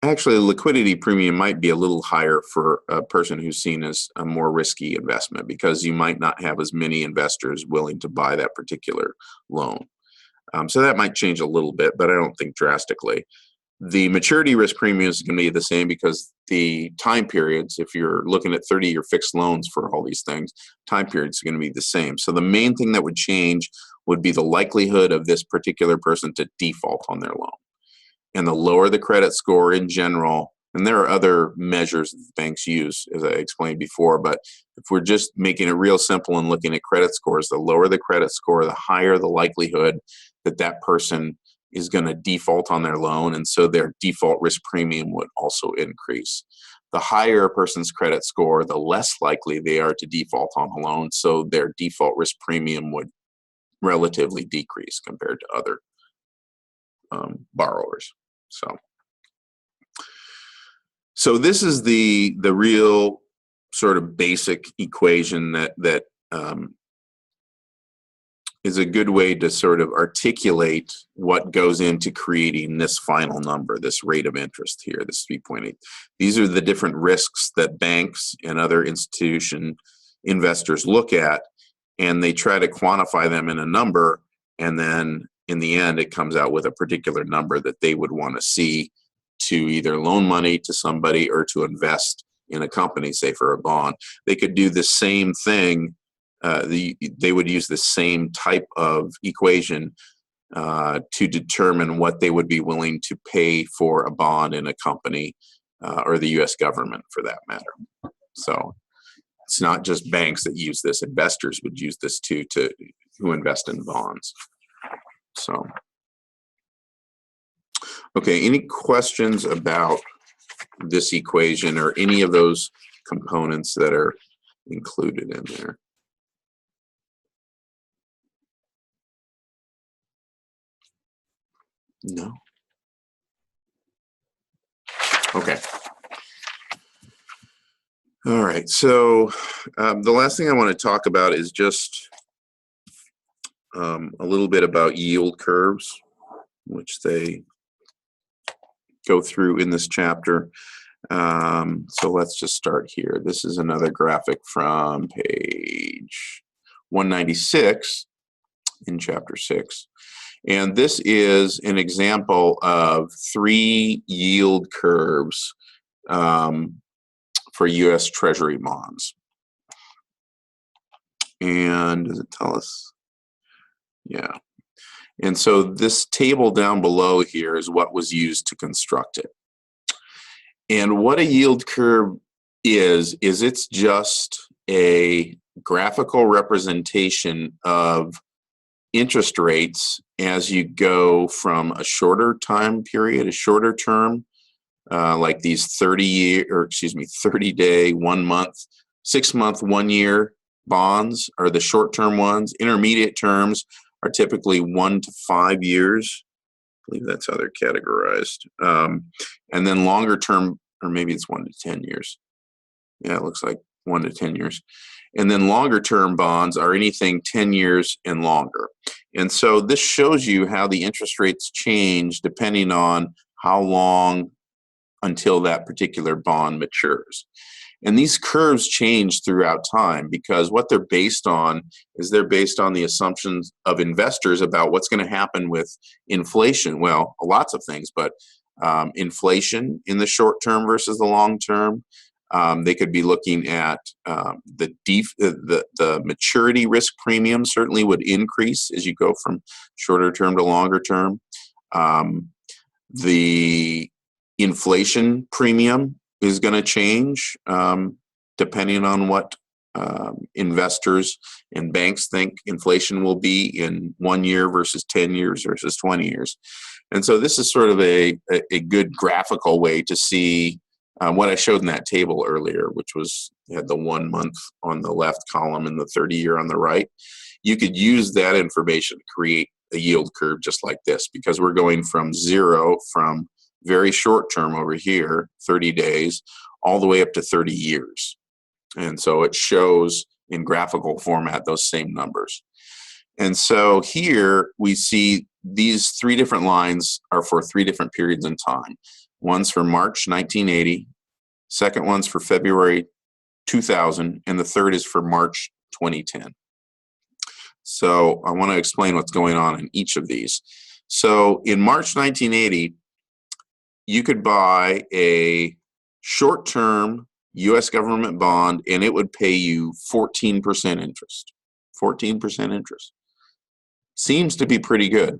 actually, the liquidity premium might be a little higher for a person who's seen as a more risky investment because you might not have as many investors willing to buy that particular loan. So that might change a little bit, but I don't think drastically. The maturity risk premium is going to be the same because the time periods, if you're looking at 30-year fixed loans for all these things, time periods are going to be the same. So the main thing that would change would be the likelihood of this particular person to default on their loan. And the lower the credit score in general, and there are other measures that banks use, as I explained before, but if we're just making it real simple and looking at credit scores, the lower the credit score, the higher the likelihood that that person is going to default on their loan, and so their default risk premium would also increase. The higher a person's credit score, the less likely they are to default on a loan, so their default risk premium would relatively decrease compared to other borrowers. So this is the real sort of basic equation that is a good way to sort of articulate what goes into creating this final number, this rate of interest here, this 3.8. These are the different risks that banks and other institution investors look at, and they try to quantify them in a number, and then in the end, it comes out with a particular number that they would want to see to either loan money to somebody or to invest in a company, say for a bond. They could do the same thing they would use the same type of equation to determine what they would be willing to pay for a bond in a company or the U.S. government, for that matter. So it's not just banks that use this; investors would use this too, who invest in bonds. So, okay, any questions about this equation or any of those components that are included in there? No? Okay. All right, so the last thing I want to talk about is just a little bit about yield curves, which they go through in this chapter. So let's just start here. This is another graphic from page 196 in chapter 6. And this is an example of 3 yield curves for U.S. Treasury bonds. And does it tell us? Yeah. And so this table down below here is what was used to construct it. And what a yield curve is it's just a graphical representation of interest rates as you go from a shorter time period, a shorter term, like these 30-day, 1 month, 6 month, 1 year bonds are the short term ones. Intermediate terms are typically 1 to 5 years. I believe that's how they're categorized. And then longer term, or maybe it's 1 to 10 years. Yeah, it looks like 1 to 10 years. And then longer term bonds are anything 10 years and longer. And so this shows you how the interest rates change depending on how long until that particular bond matures. And these curves change throughout time because what they're based on is they're based on the assumptions of investors about what's going to happen with inflation. Well, lots of things, but inflation in the short term versus the long term. They could be looking at the maturity risk premium certainly would increase as you go from shorter term to longer term. The inflation premium is going to change depending on what investors and banks think inflation will be in 1 year versus 10 years versus 20 years. And so this is sort of a good graphical way to see what I showed in that table earlier, which was had the 1 month on the left column and the 30-year on the right. You could use that information to create a yield curve just like this, because we're going from zero, from very short term over here, 30 days, all the way up to 30 years. And so it shows in graphical format those same numbers. And so here we see these 3 different lines are for 3 different periods in time. One's for March 1980, second one's for February 2000, and the third is for March 2010. So I want to explain what's going on in each of these. So in March 1980, you could buy a short-term U.S. government bond, and it would pay you 14% interest. 14% interest. Seems to be pretty good.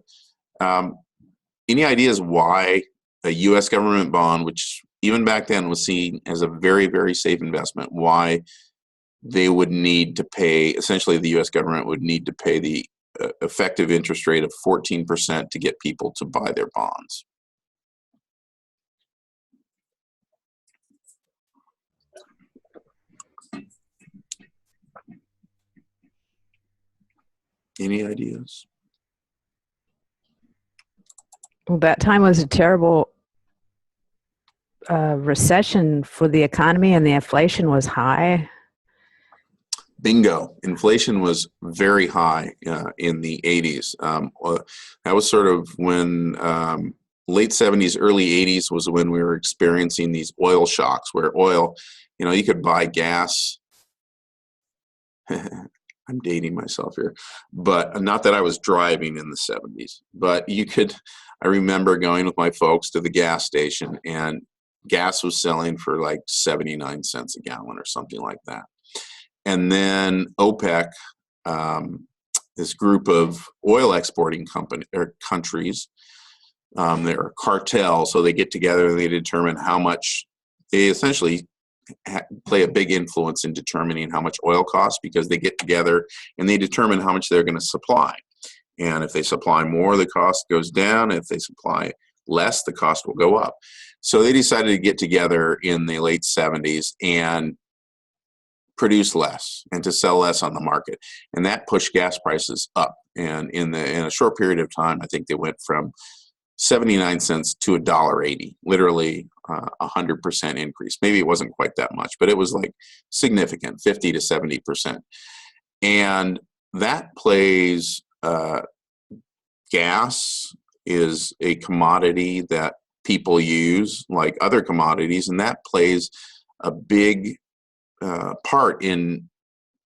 Any ideas why a U.S. government bond, which even back then was seen as a very, very safe investment, why they would need to pay, essentially the U.S. government would need to pay the effective interest rate of 14% to get people to buy their bonds? Any ideas? Well, that time was a terrible recession for the economy, and the inflation was high. Bingo. Inflation was very high in the 80s. That was sort of when late 70s, early 80s was when we were experiencing these oil shocks, where oil, you could buy gas. I'm dating myself here, but not that I was driving in the 70s, but I remember going with my folks to the gas station, and gas was selling for like 79 cents a gallon or something like that. And then OPEC this group of oil exporting countries. They're a cartel, so they get together and they determine how much. They essentially play a big influence in determining how much oil costs, because they get together and they determine how much they're going to supply. And if they supply more, the cost goes down. If they supply less, the cost will go up. So they decided to get together in the late 70s and produce less and to sell less on the market. And that pushed gas prices up. And in a short period of time, I think they went from 79 cents to $1.80, literally 100% increase. Maybe it wasn't quite that much, but it was like significant, 50 to 70%. And that plays, gas is a commodity that people use like other commodities, and that plays a big part in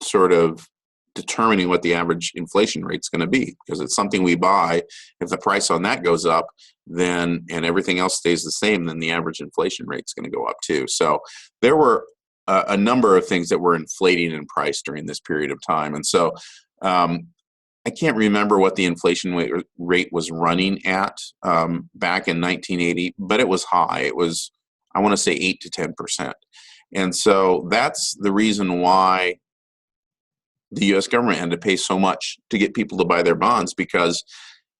sort of determining what the average inflation rate is going to be, because it's something we buy. If the price on that goes up, then and everything else stays the same, then the average inflation rate is going to go up too. So there were a number of things that were inflating in price during this period of time. And so I can't remember what the inflation rate was running at back in 1980, but it was high. It was, I want to say, 8 to 10%. And so that's the reason why the U.S. government had to pay so much to get people to buy their bonds, because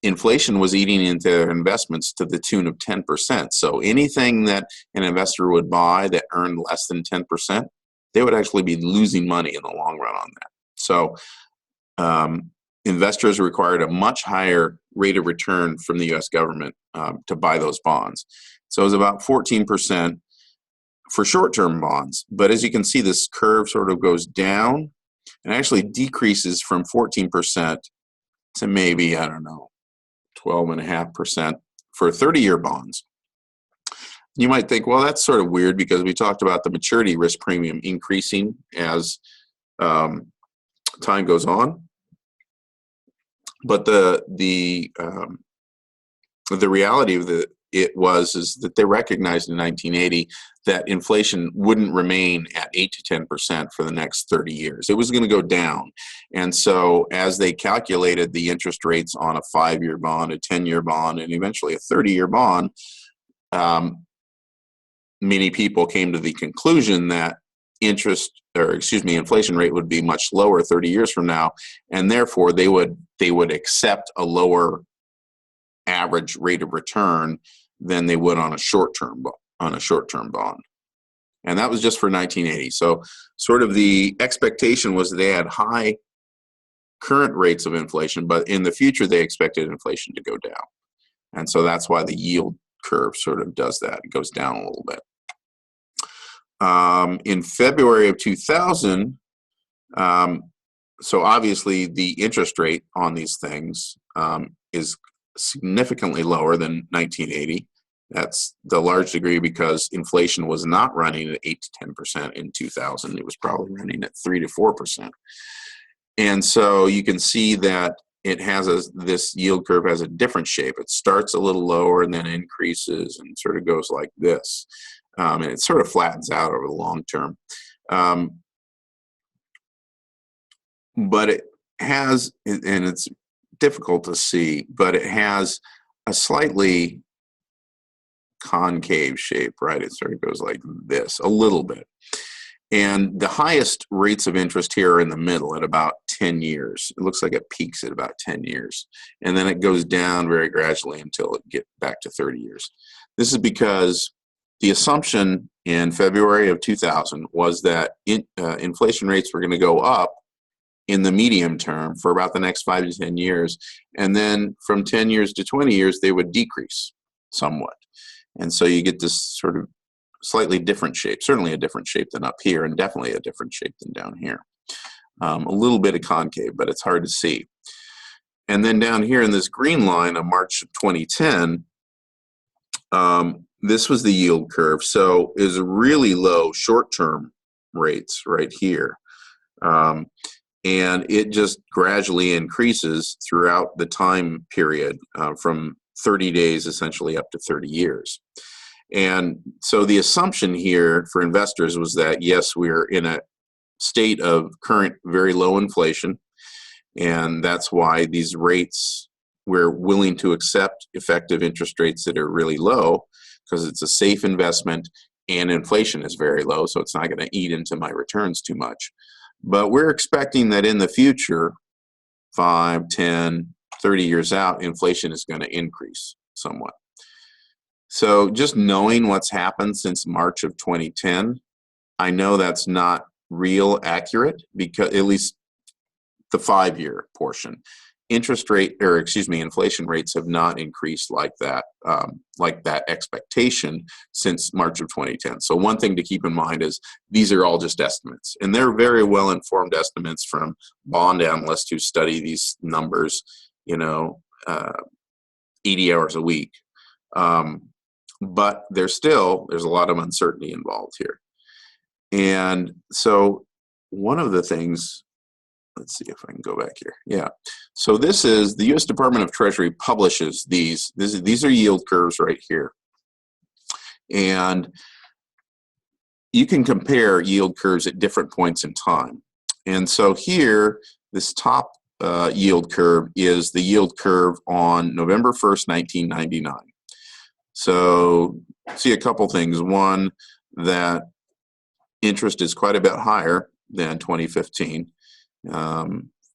inflation was eating into their investments to the tune of 10%. So anything that an investor would buy that earned less than 10%, they would actually be losing money in the long run on that. So investors required a much higher rate of return from the U.S. government to buy those bonds. So it was about 14% for short-term bonds. But as you can see, this curve sort of goes down and actually decreases from 14% to maybe, 12.5% for 30-year bonds. You might think, well, that's sort of weird, because we talked about the maturity risk premium increasing as time goes on. But the reality of is that they recognized in 1980 that inflation wouldn't remain at 8 to 10% for the next 30 years. It was going to go down. And so as they calculated the interest rates on a 5-year bond, a 10-year bond, and eventually a 30-year bond, many people came to the conclusion that inflation rate would be much lower 30 years from now, and therefore they would accept a lower average rate of return than they would on a short-term bond. And that was just for 1980. So sort of the expectation was they had high current rates of inflation, but in the future they expected inflation to go down. And so that's why the yield curve sort of does that. It goes down a little bit. In February of 2000, so obviously the interest rate on these things is significantly lower than 1980. That's the large degree because inflation was not running at 8 to 10% in 2000. It was probably running at 3 to 4%. And so you can see that it has this yield curve has a different shape. It starts a little lower and then increases and sort of goes like this. And it sort of flattens out over the long term. But it has, and it's difficult to see, but it has a slightly concave shape, right? It sort of goes like this a little bit. And the highest rates of interest here are in the middle at about 10 years. It looks like it peaks at about 10 years. And then it goes down very gradually until it gets back to 30 years. This is because the assumption in February of 2000 was that inflation rates were going to go up in the medium term for about the next 5 to 10 years. And then from 10 years to 20 years, they would decrease somewhat. And so you get this sort of slightly different shape, certainly a different shape than up here, and definitely a different shape than down here. A little bit of concave, but it's hard to see. And then down here in this green line of March of 2010, this was the yield curve. So it was really low short-term rates right here. And it just gradually increases throughout the time period from 30 days essentially up to 30 years. And so the assumption here for investors was that, yes, we're in a state of current very low inflation, And that's why these rates, we're willing to accept effective interest rates that are really low because it's a safe investment and inflation is very low, so it's not going to eat into my returns too much. But we're expecting that in the future, 5, 10, 30 years out, inflation is going to increase somewhat. So just knowing what's happened since March of 2010, I know that's not real accurate, because at least the 5-year portion. Inflation rates have not increased like that expectation since March of 2010. So one thing to keep in mind is these are all just estimates, and they're very well informed estimates from bond analysts who study these numbers, 80 hours a week. But there's a lot of uncertainty involved here. And so one of the things, let's see if I can go back here. Yeah. So this is the U.S. Department of Treasury publishes these. These are yield curves right here. And you can compare yield curves at different points in time. And so here, this top yield curve is the yield curve on November 1st, 1999. So see a couple things. One, that interest is quite a bit higher than 2015.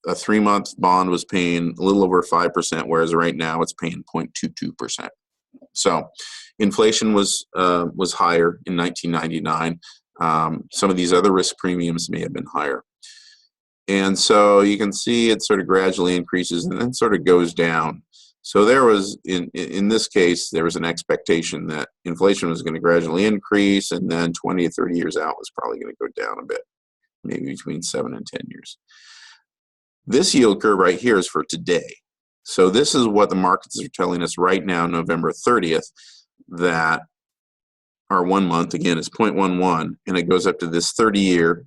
A 3-month bond was paying a little over 5%, whereas right now it's paying 0.22%. So inflation was higher in 1999. Some of these other risk premiums may have been higher. And so you can see it sort of gradually increases and then sort of goes down. So there was, in this case, there was an expectation that inflation was going to gradually increase, and then 20 or 30 years out was probably going to go down a bit, maybe between 7 and 10 years. This yield curve right here is for today. So this is what the markets are telling us right now, November 30th, that our 1 month, again, is 0.11, and it goes up to this 30-year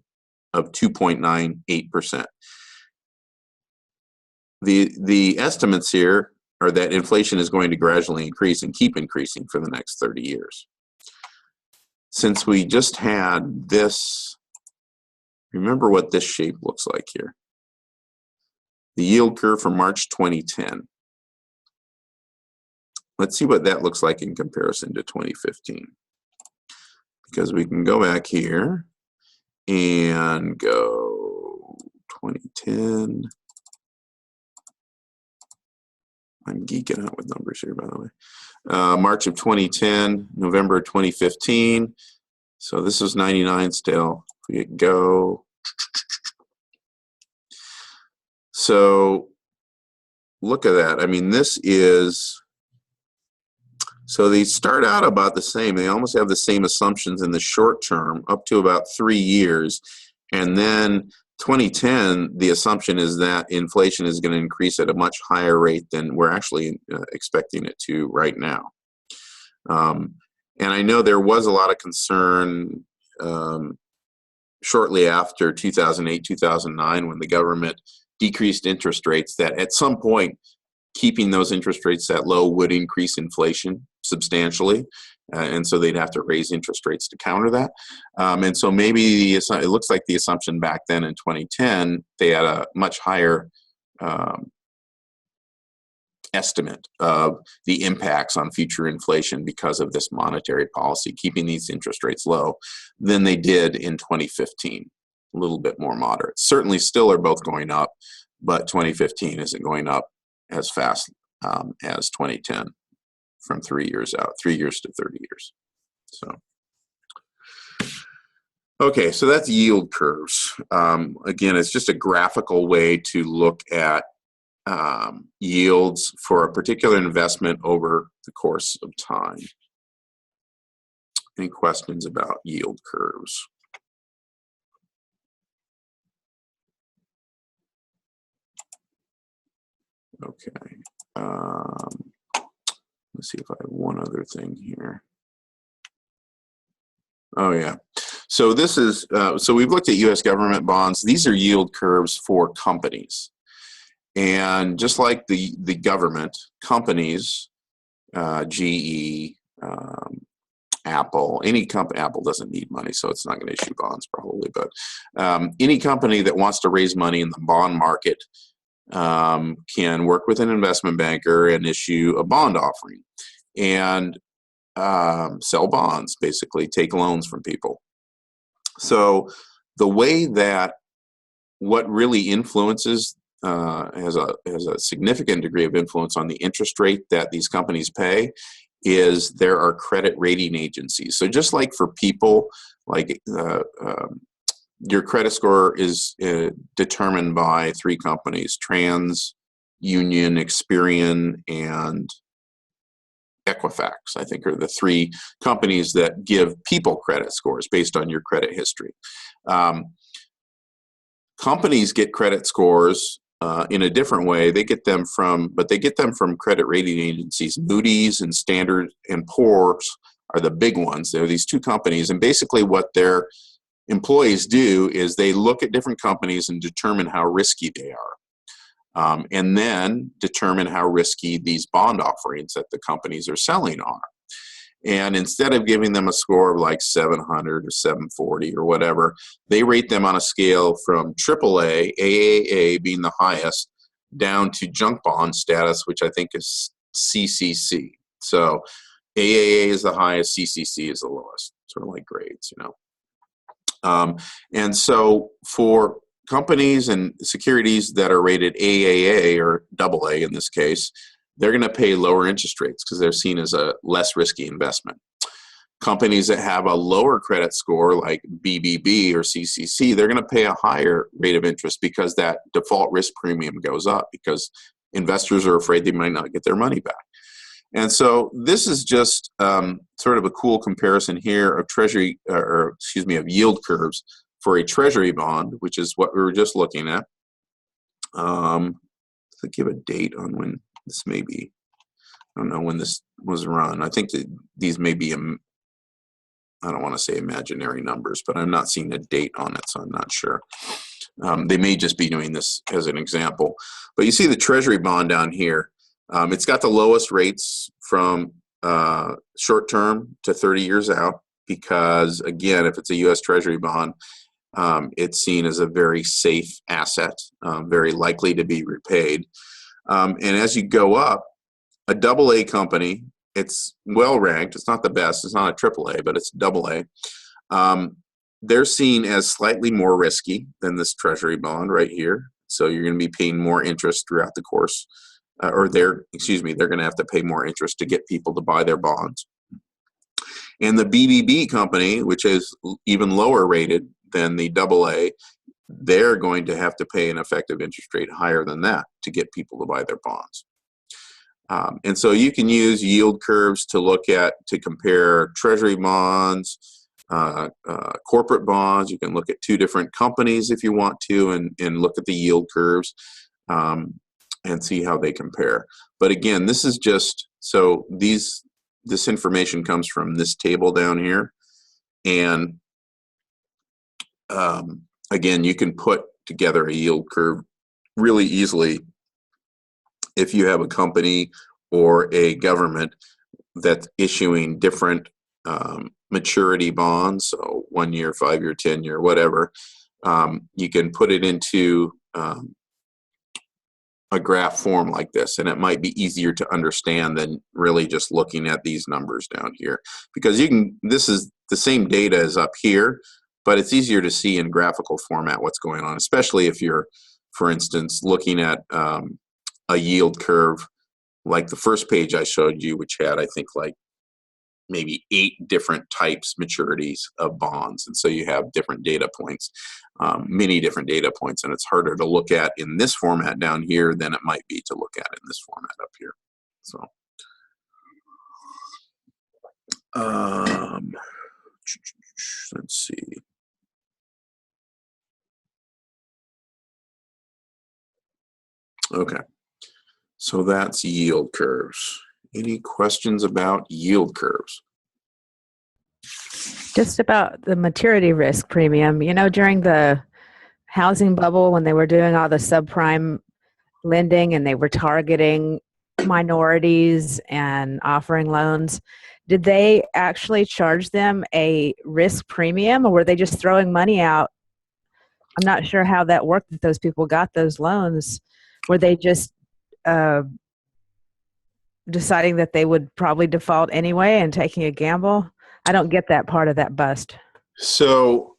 of 2.98%. The estimates here are that inflation is going to gradually increase and keep increasing for the next 30 years. Since we just had this, remember what this shape looks like here. The yield curve for March 2010. Let's see what that looks like in comparison to 2015. Because we can go back here and go 2010. I'm geeking out with numbers here, by the way. March of 2010, November 2015. So this is 99 still. If we hit go. So look at that. I mean, this is, so they start out about the same. They almost have the same assumptions in the short term up to about 3 years. And then 2010, the assumption is that inflation is going to increase at a much higher rate than we're actually expecting it to right now. And I know there was a lot of concern shortly after 2008, 2009, when the government decreased interest rates, that at some point, keeping those interest rates that low would increase inflation substantially. And so they'd have to raise interest rates to counter that. And so maybe it looks like the assumption back then in 2010, they had a much higher estimate of the impacts on future inflation because of this monetary policy, keeping these interest rates low, than they did in 2015. A little bit more moderate. Certainly still are both going up, but 2015 isn't going up as fast as 2010 from 3 years out, 3 years to 30 years. So, okay, so that's yield curves. Again, it's just a graphical way to look at yields for a particular investment over the course of time. Any questions about yield curves? Okay. Let's see if I have one other thing here. Oh yeah. So this is, so we've looked at U.S. government bonds. These are yield curves for companies. And just like the government, companies, GE, Apple, any company, Apple doesn't need money, so it's not going to issue bonds probably, but any company that wants to raise money in the bond market can work with an investment banker and issue a bond offering and sell bonds, basically take loans from people. So the way that what really influences has a significant degree of influence on the interest rate that these companies pay is there are credit rating agencies. So just like for people, like your credit score is determined by three companies: TransUnion, Experian, and Equifax, I think, are the three companies that give people credit scores based on your credit history. Companies get credit scores in a different way. They get them from credit rating agencies. Moody's and Standard and Poor's are the big ones. They're these two companies, and basically what their employees do is they look at different companies and determine how risky they are, and then determine how risky these bond offerings that the companies are selling are. And instead of giving them a score of like 700 or 740 or whatever, they rate them on a scale from AAA, AAA being the highest, down to junk bond status, which I think is CCC. So AAA is the highest, CCC is the lowest, sort of like grades, you know. And so for companies and securities that are rated AAA or AA in this case, they're going to pay lower interest rates because they're seen as a less risky investment. Companies that have a lower credit score like BBB or CCC, they're going to pay a higher rate of interest because that default risk premium goes up because investors are afraid they might not get their money back. And so this is just sort of a cool comparison here of of yield curves for a treasury bond, which is what we were just looking at. To give a date on when this may be, I don't know when this was run. I think that these may be, I don't want to say imaginary numbers, but I'm not seeing a date on it, so I'm not sure. They may just be doing this as an example. But you see the treasury bond down here. It's got the lowest rates from short term to 30 years out because, again, if it's a U.S. treasury bond, it's seen as a very safe asset, very likely to be repaid. And as you go up, a AA company, it's well ranked. It's not the best. It's not a AAA, but it's AA. They're seen as slightly more risky than this treasury bond right here. So you're going to be paying more interest throughout the course, they're going to have to pay more interest to get people to buy their bonds. And the BBB company, which is even lower rated than the AA, they're going to have to pay an effective interest rate higher than that to get people to buy their bonds. And so you can use yield curves to compare treasury bonds, corporate bonds. You can look at two different companies if you want to and look at the yield curves and see how they compare. But again, this is just, so this information comes from this table down here. And again, you can put together a yield curve really easily if you have a company or a government that's issuing different maturity bonds, so 1 year, 5 year, 10 year, whatever. You can put it into a graph form like this, and it might be easier to understand than really just looking at these numbers down here, because this is the same data as up here, but it's easier to see in graphical format what's going on, especially if you're, for instance, looking at a yield curve like the first page I showed you, which had, I think, like maybe 8 different types maturities of bonds. And so you have different data points, many different data points, and it's harder to look at in this format down here than it might be to look at in this format up here. So let's see. Okay, so that's yield curves. Any questions about yield curves? Just about the maturity risk premium. You know, during the housing bubble when they were doing all the subprime lending and they were targeting minorities and offering loans, did they actually charge them a risk premium, or were they just throwing money out? I'm not sure how that worked, that those people got those loans. Were they just uh, deciding that they would probably default anyway and taking a gamble? I don't get that part of that bust. So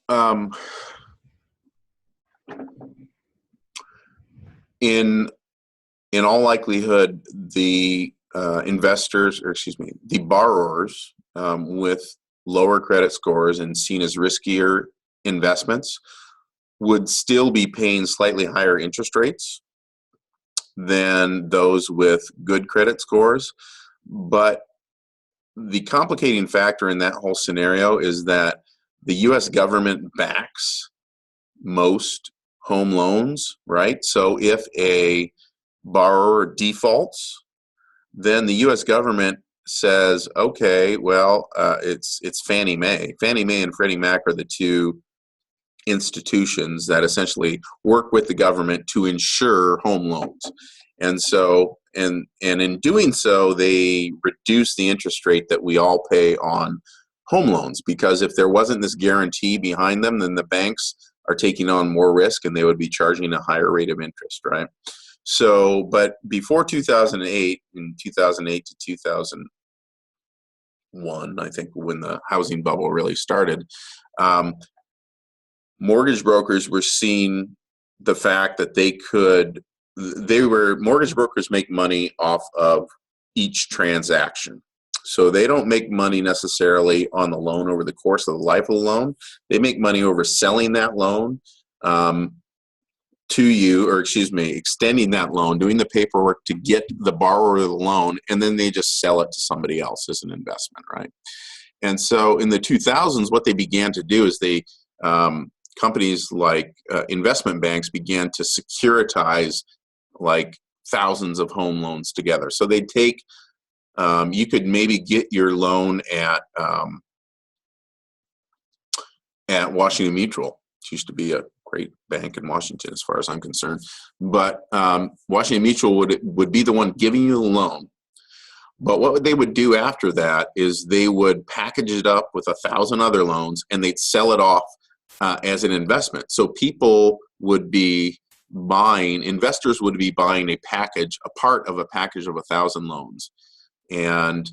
in all likelihood, the investors, or excuse me, the borrowers with lower credit scores and seen as riskier investments would still be paying slightly higher interest rates than those with good credit scores. But the complicating factor in that whole scenario is that the US government backs most home loans, right? So if a borrower defaults, then the US government says, okay, well, it's Fannie Mae. Fannie Mae and Freddie Mac are the two institutions that essentially work with the government to insure home loans. And so, and in doing so, they reduce the interest rate that we all pay on home loans, because if there wasn't this guarantee behind them, then the banks are taking on more risk and they would be charging a higher rate of interest, right? So, but before 2008, in 2008 to 2001, I think when the housing bubble really started, mortgage brokers were seeing the fact that mortgage brokers make money off of each transaction. So they don't make money necessarily on the loan over the course of the life of the loan. They make money over selling that loan to you, or excuse me, extending that loan, doing the paperwork to get the borrower the loan, and then they just sell it to somebody else as an investment, right? And so in the 2000s, what they began to do is companies like investment banks began to securitize like thousands of home loans together. So they'd take, you could maybe get your loan at Washington Mutual. It used to be a great bank in Washington as far as I'm concerned. But Washington Mutual would be the one giving you the loan. But what they would do after that is they would package it up with 1,000 other loans and they'd sell it off as an investment. So people would be buying, investors would be buying a part of a package of 1,000 loans. And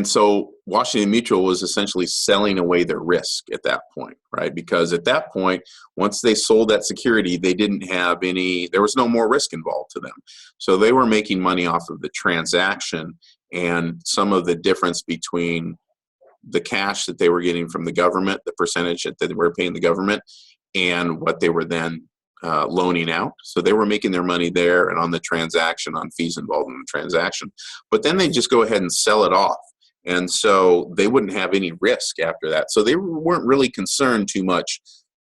so Washington Mutual was essentially selling away their risk at that point, right? Because at that point, once they sold that security, they didn't have there was no more risk involved to them. So they were making money off of the transaction and some of the difference between the cash that they were getting from the government, the percentage that they were paying the government, and what they were then loaning out. So they were making their money there and on the transaction, on fees involved in the transaction. But then they just go ahead and sell it off. And so they wouldn't have any risk after that. So they weren't really concerned too much.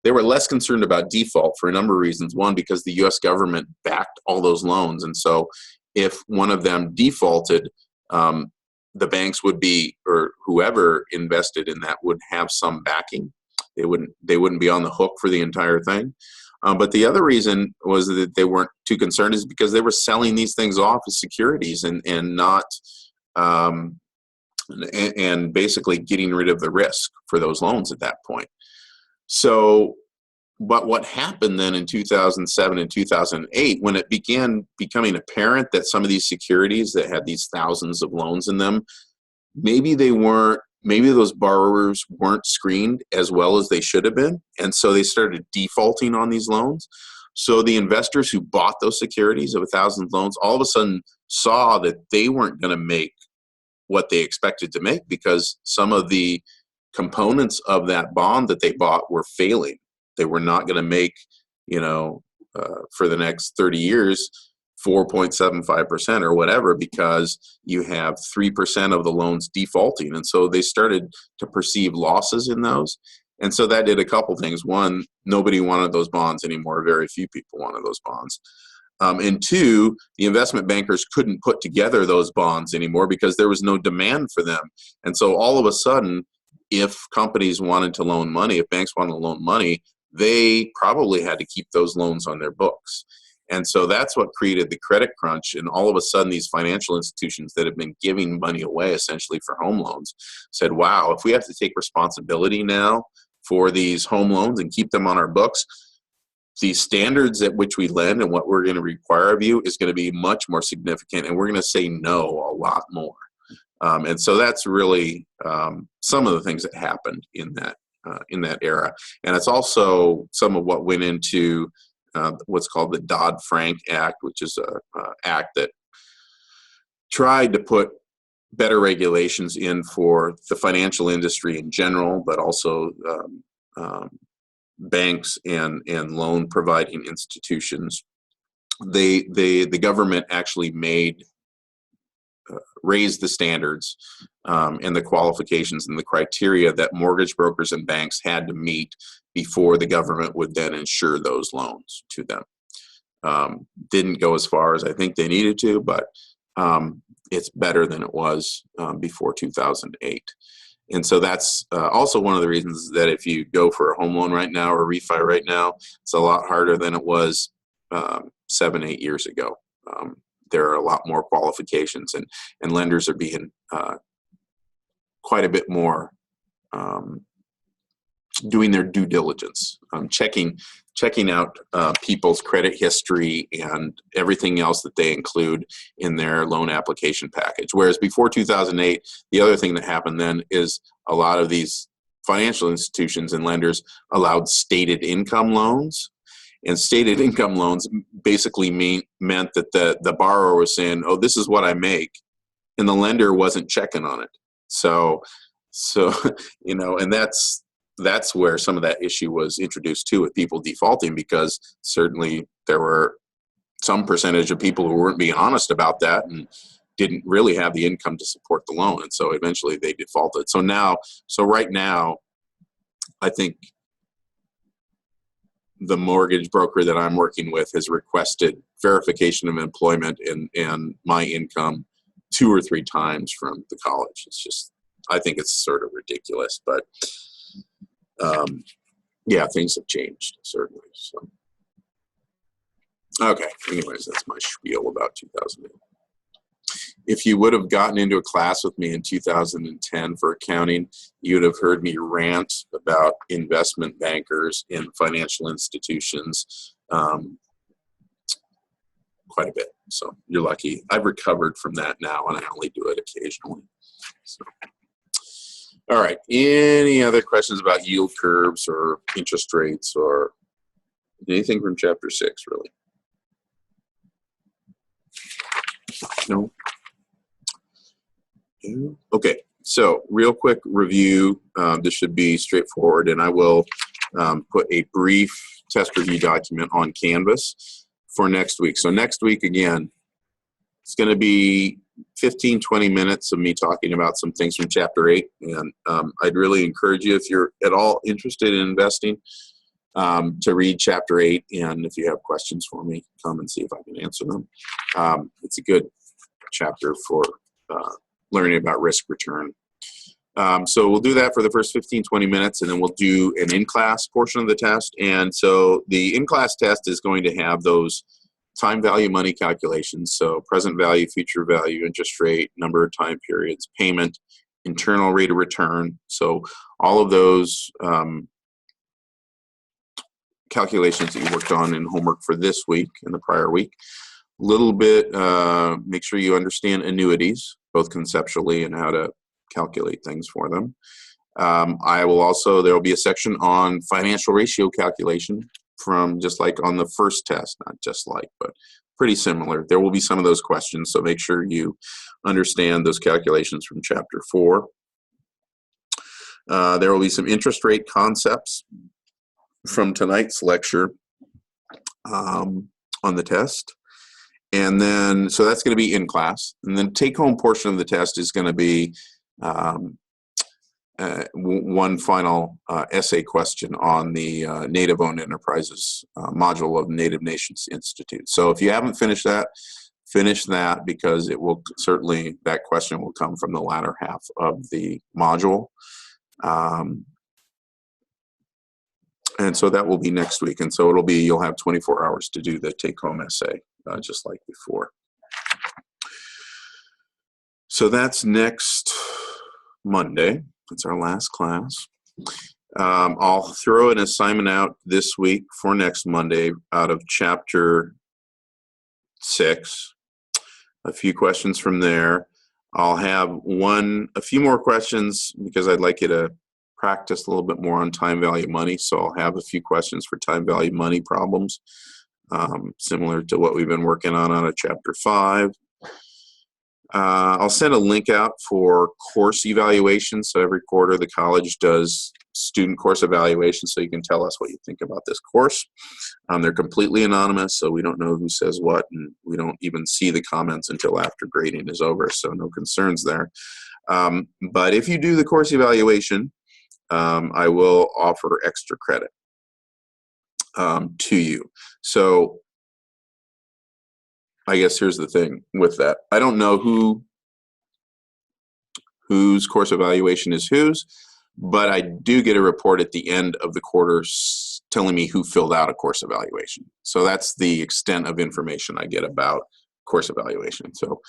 They were less concerned about default for a number of reasons. One, because the US government backed all those loans. And so if one of them defaulted, the banks would be, or whoever invested in that would have some backing. They wouldn't be on the hook for the entire thing. But the other reason was that they weren't too concerned is because they were selling these things off as securities and not and basically getting rid of the risk for those loans at that point. So, but what happened then in 2007 and 2008, when it began becoming apparent that some of these securities that had these thousands of loans in them, maybe those borrowers weren't screened as well as they should have been. And so they started defaulting on these loans. So the investors who bought those securities of 1,000 loans all of a sudden saw that they weren't going to make what they expected to make because some of the components of that bond that they bought were failing. They were not going to make, for the next 30 years, 4.75% or whatever, because you have 3% of the loans defaulting. And so they started to perceive losses in those. And so that did a couple things. One, nobody wanted those bonds anymore. Very few people wanted those bonds. And two, the investment bankers couldn't put together those bonds anymore because there was no demand for them. And so all of a sudden, if companies wanted to loan money, if banks wanted to loan money, they probably had to keep those loans on their books. And so that's what created the credit crunch. And all of a sudden, these financial institutions that have been giving money away essentially for home loans said, wow, if we have to take responsibility now for these home loans and keep them on our books, the standards at which we lend and what we're going to require of you is going to be much more significant, and we're going to say no a lot more. And so that's really some of the things that happened in that era. And it's also some of what went into what's called the Dodd-Frank Act, which is a act that tried to put better regulations in for the financial industry in general, but also banks and loan providing institutions. The government actually raised the standards and the qualifications and the criteria that mortgage brokers and banks had to meet before the government would then insure those loans to them. Didn't go as far as I think they needed to, but it's better than it was before 2008. And so that's also one of the reasons that if you go for a home loan right now or refi right now, it's a lot harder than it was 7-8 years ago. There are a lot more qualifications, and lenders are being quite a bit more doing their due diligence, checking out people's credit history and everything else that they include in their loan application package. Whereas before 2008, the other thing that happened then is a lot of these financial institutions and lenders allowed stated income loans. And stated income loans basically meant that the borrower was saying, oh, this is what I make, and the lender wasn't checking on it. So and that's where some of that issue was introduced too, with people defaulting, because certainly there were some percentage of people who weren't being honest about that and didn't really have the income to support the loan, and so eventually they defaulted. So right now, I think the mortgage broker that I'm working with has requested verification of employment and my income 2 or 3 times from the college. It's just, I think it's sort of ridiculous, but yeah, things have changed, certainly. So, okay, anyways, that's my spiel about 2008. If you would have gotten into a class with me in 2010 for accounting, you would have heard me rant about investment bankers in financial institutions quite a bit. So you're lucky. I've recovered from that now, and I only do it occasionally. So. All right. Any other questions about yield curves or interest rates or anything from Chapter 6, really? No? Okay. So real quick review. This should be straightforward, and I will put a brief test review document on Canvas for next week. So next week, again, it's going to be 15-20 minutes of me talking about some things from Chapter 8. And I'd really encourage you, if you're at all interested in investing, to read Chapter 8. And if you have questions for me, come and see if I can answer them. It's a good chapter for learning about risk return. So we'll do that for the first 15-20 minutes, and then we'll do an in-class portion of the test. And so the in-class test is going to have those time value money calculations, so present value, future value, interest rate, number of time periods, payment, internal rate of return. So all of those calculations that you worked on in homework for this week and the prior week. A little bit, make sure you understand annuities, both conceptually and how to calculate things for them. There will be a section on financial ratio calculation, from just like on the first test, not just like, but pretty similar. There will be some of those questions, so make sure you understand those calculations from Chapter 4. There will be some interest rate concepts from tonight's lecture on the test. And then, so that's going to be in class. And then take-home portion of the test is going to be one final essay question on the Native-Owned Enterprises module of Native Nations Institute. So if you haven't finished that, finish that, because it will certainly, that question will come from the latter half of the module. And so that will be next week. And so you'll have 24 hours to do the take-home essay, just like before. So that's next Monday. It's our last class. I'll throw an assignment out this week for next Monday out of chapter 6. A few questions from there. I'll have a few more questions because I'd like you to practice a little bit more on time value money. So I'll have a few questions for time value money problems, similar to what we've been working on out of chapter 5. I'll send a link out for course evaluation. So every quarter the college does student course evaluation, so you can tell us what you think about this course. They're completely anonymous, so we don't know who says what, and we don't even see the comments until after grading is over, so no concerns there. But if you do the course evaluation, I will offer extra credit to you. So I guess here's the thing with that. I don't know whose course evaluation is whose, but I do get a report at the end of the quarter telling me who filled out a course evaluation. So that's the extent of information I get about course evaluation. So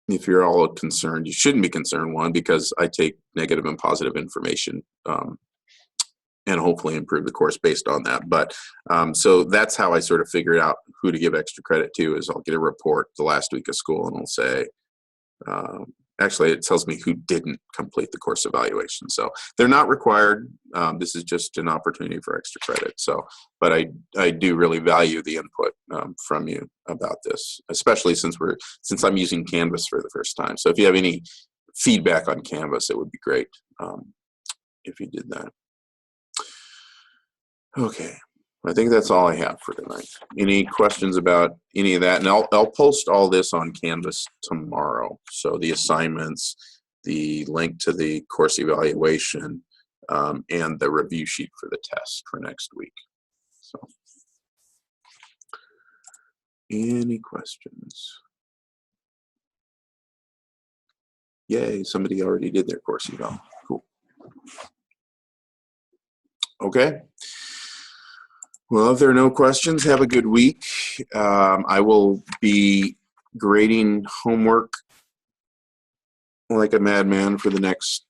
if you're all concerned, you shouldn't be concerned, one, because I take negative and positive information and hopefully improve the course based on that. But so that's how I sort of figured out who to give extra credit to, is I'll get a report the last week of school and it'll say, actually it tells me who didn't complete the course evaluation. So they're not required. This is just an opportunity for extra credit. So, but I do really value the input from you about this, especially since I'm using Canvas for the first time. So if you have any feedback on Canvas, it would be great if you did that. Okay, I think that's all I have for tonight. Any questions about any of that? And I'll post all this on Canvas tomorrow. So the assignments, the link to the course evaluation, and the review sheet for the test for next week. So, any questions? Yay, somebody already did their course eval. Cool. Okay. Well, if there are no questions, have a good week. I will be grading homework like a madman for the next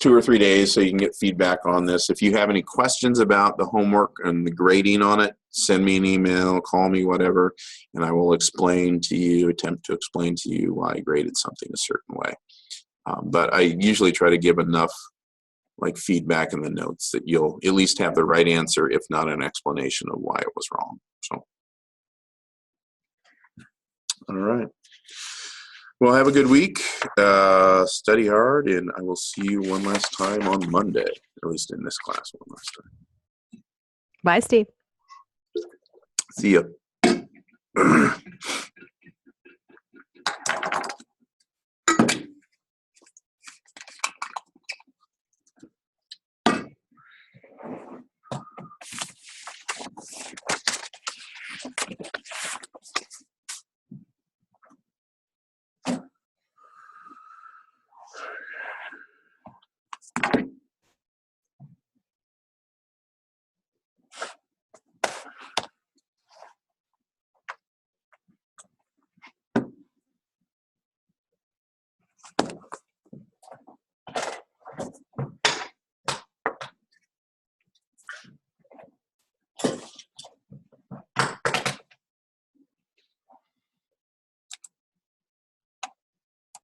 2 or 3 days, so you can get feedback on this. If you have any questions about the homework and the grading on it, send me an email, call me, whatever, and I will attempt to explain to you why I graded something a certain way. But I usually try to give enough feedback in the notes that you'll at least have the right answer, if not an explanation of why it was wrong. So, all right. Well, have a good week. Study hard, and I will see you one last time on Monday, at least in this class one last time. Bye, Steve. See ya.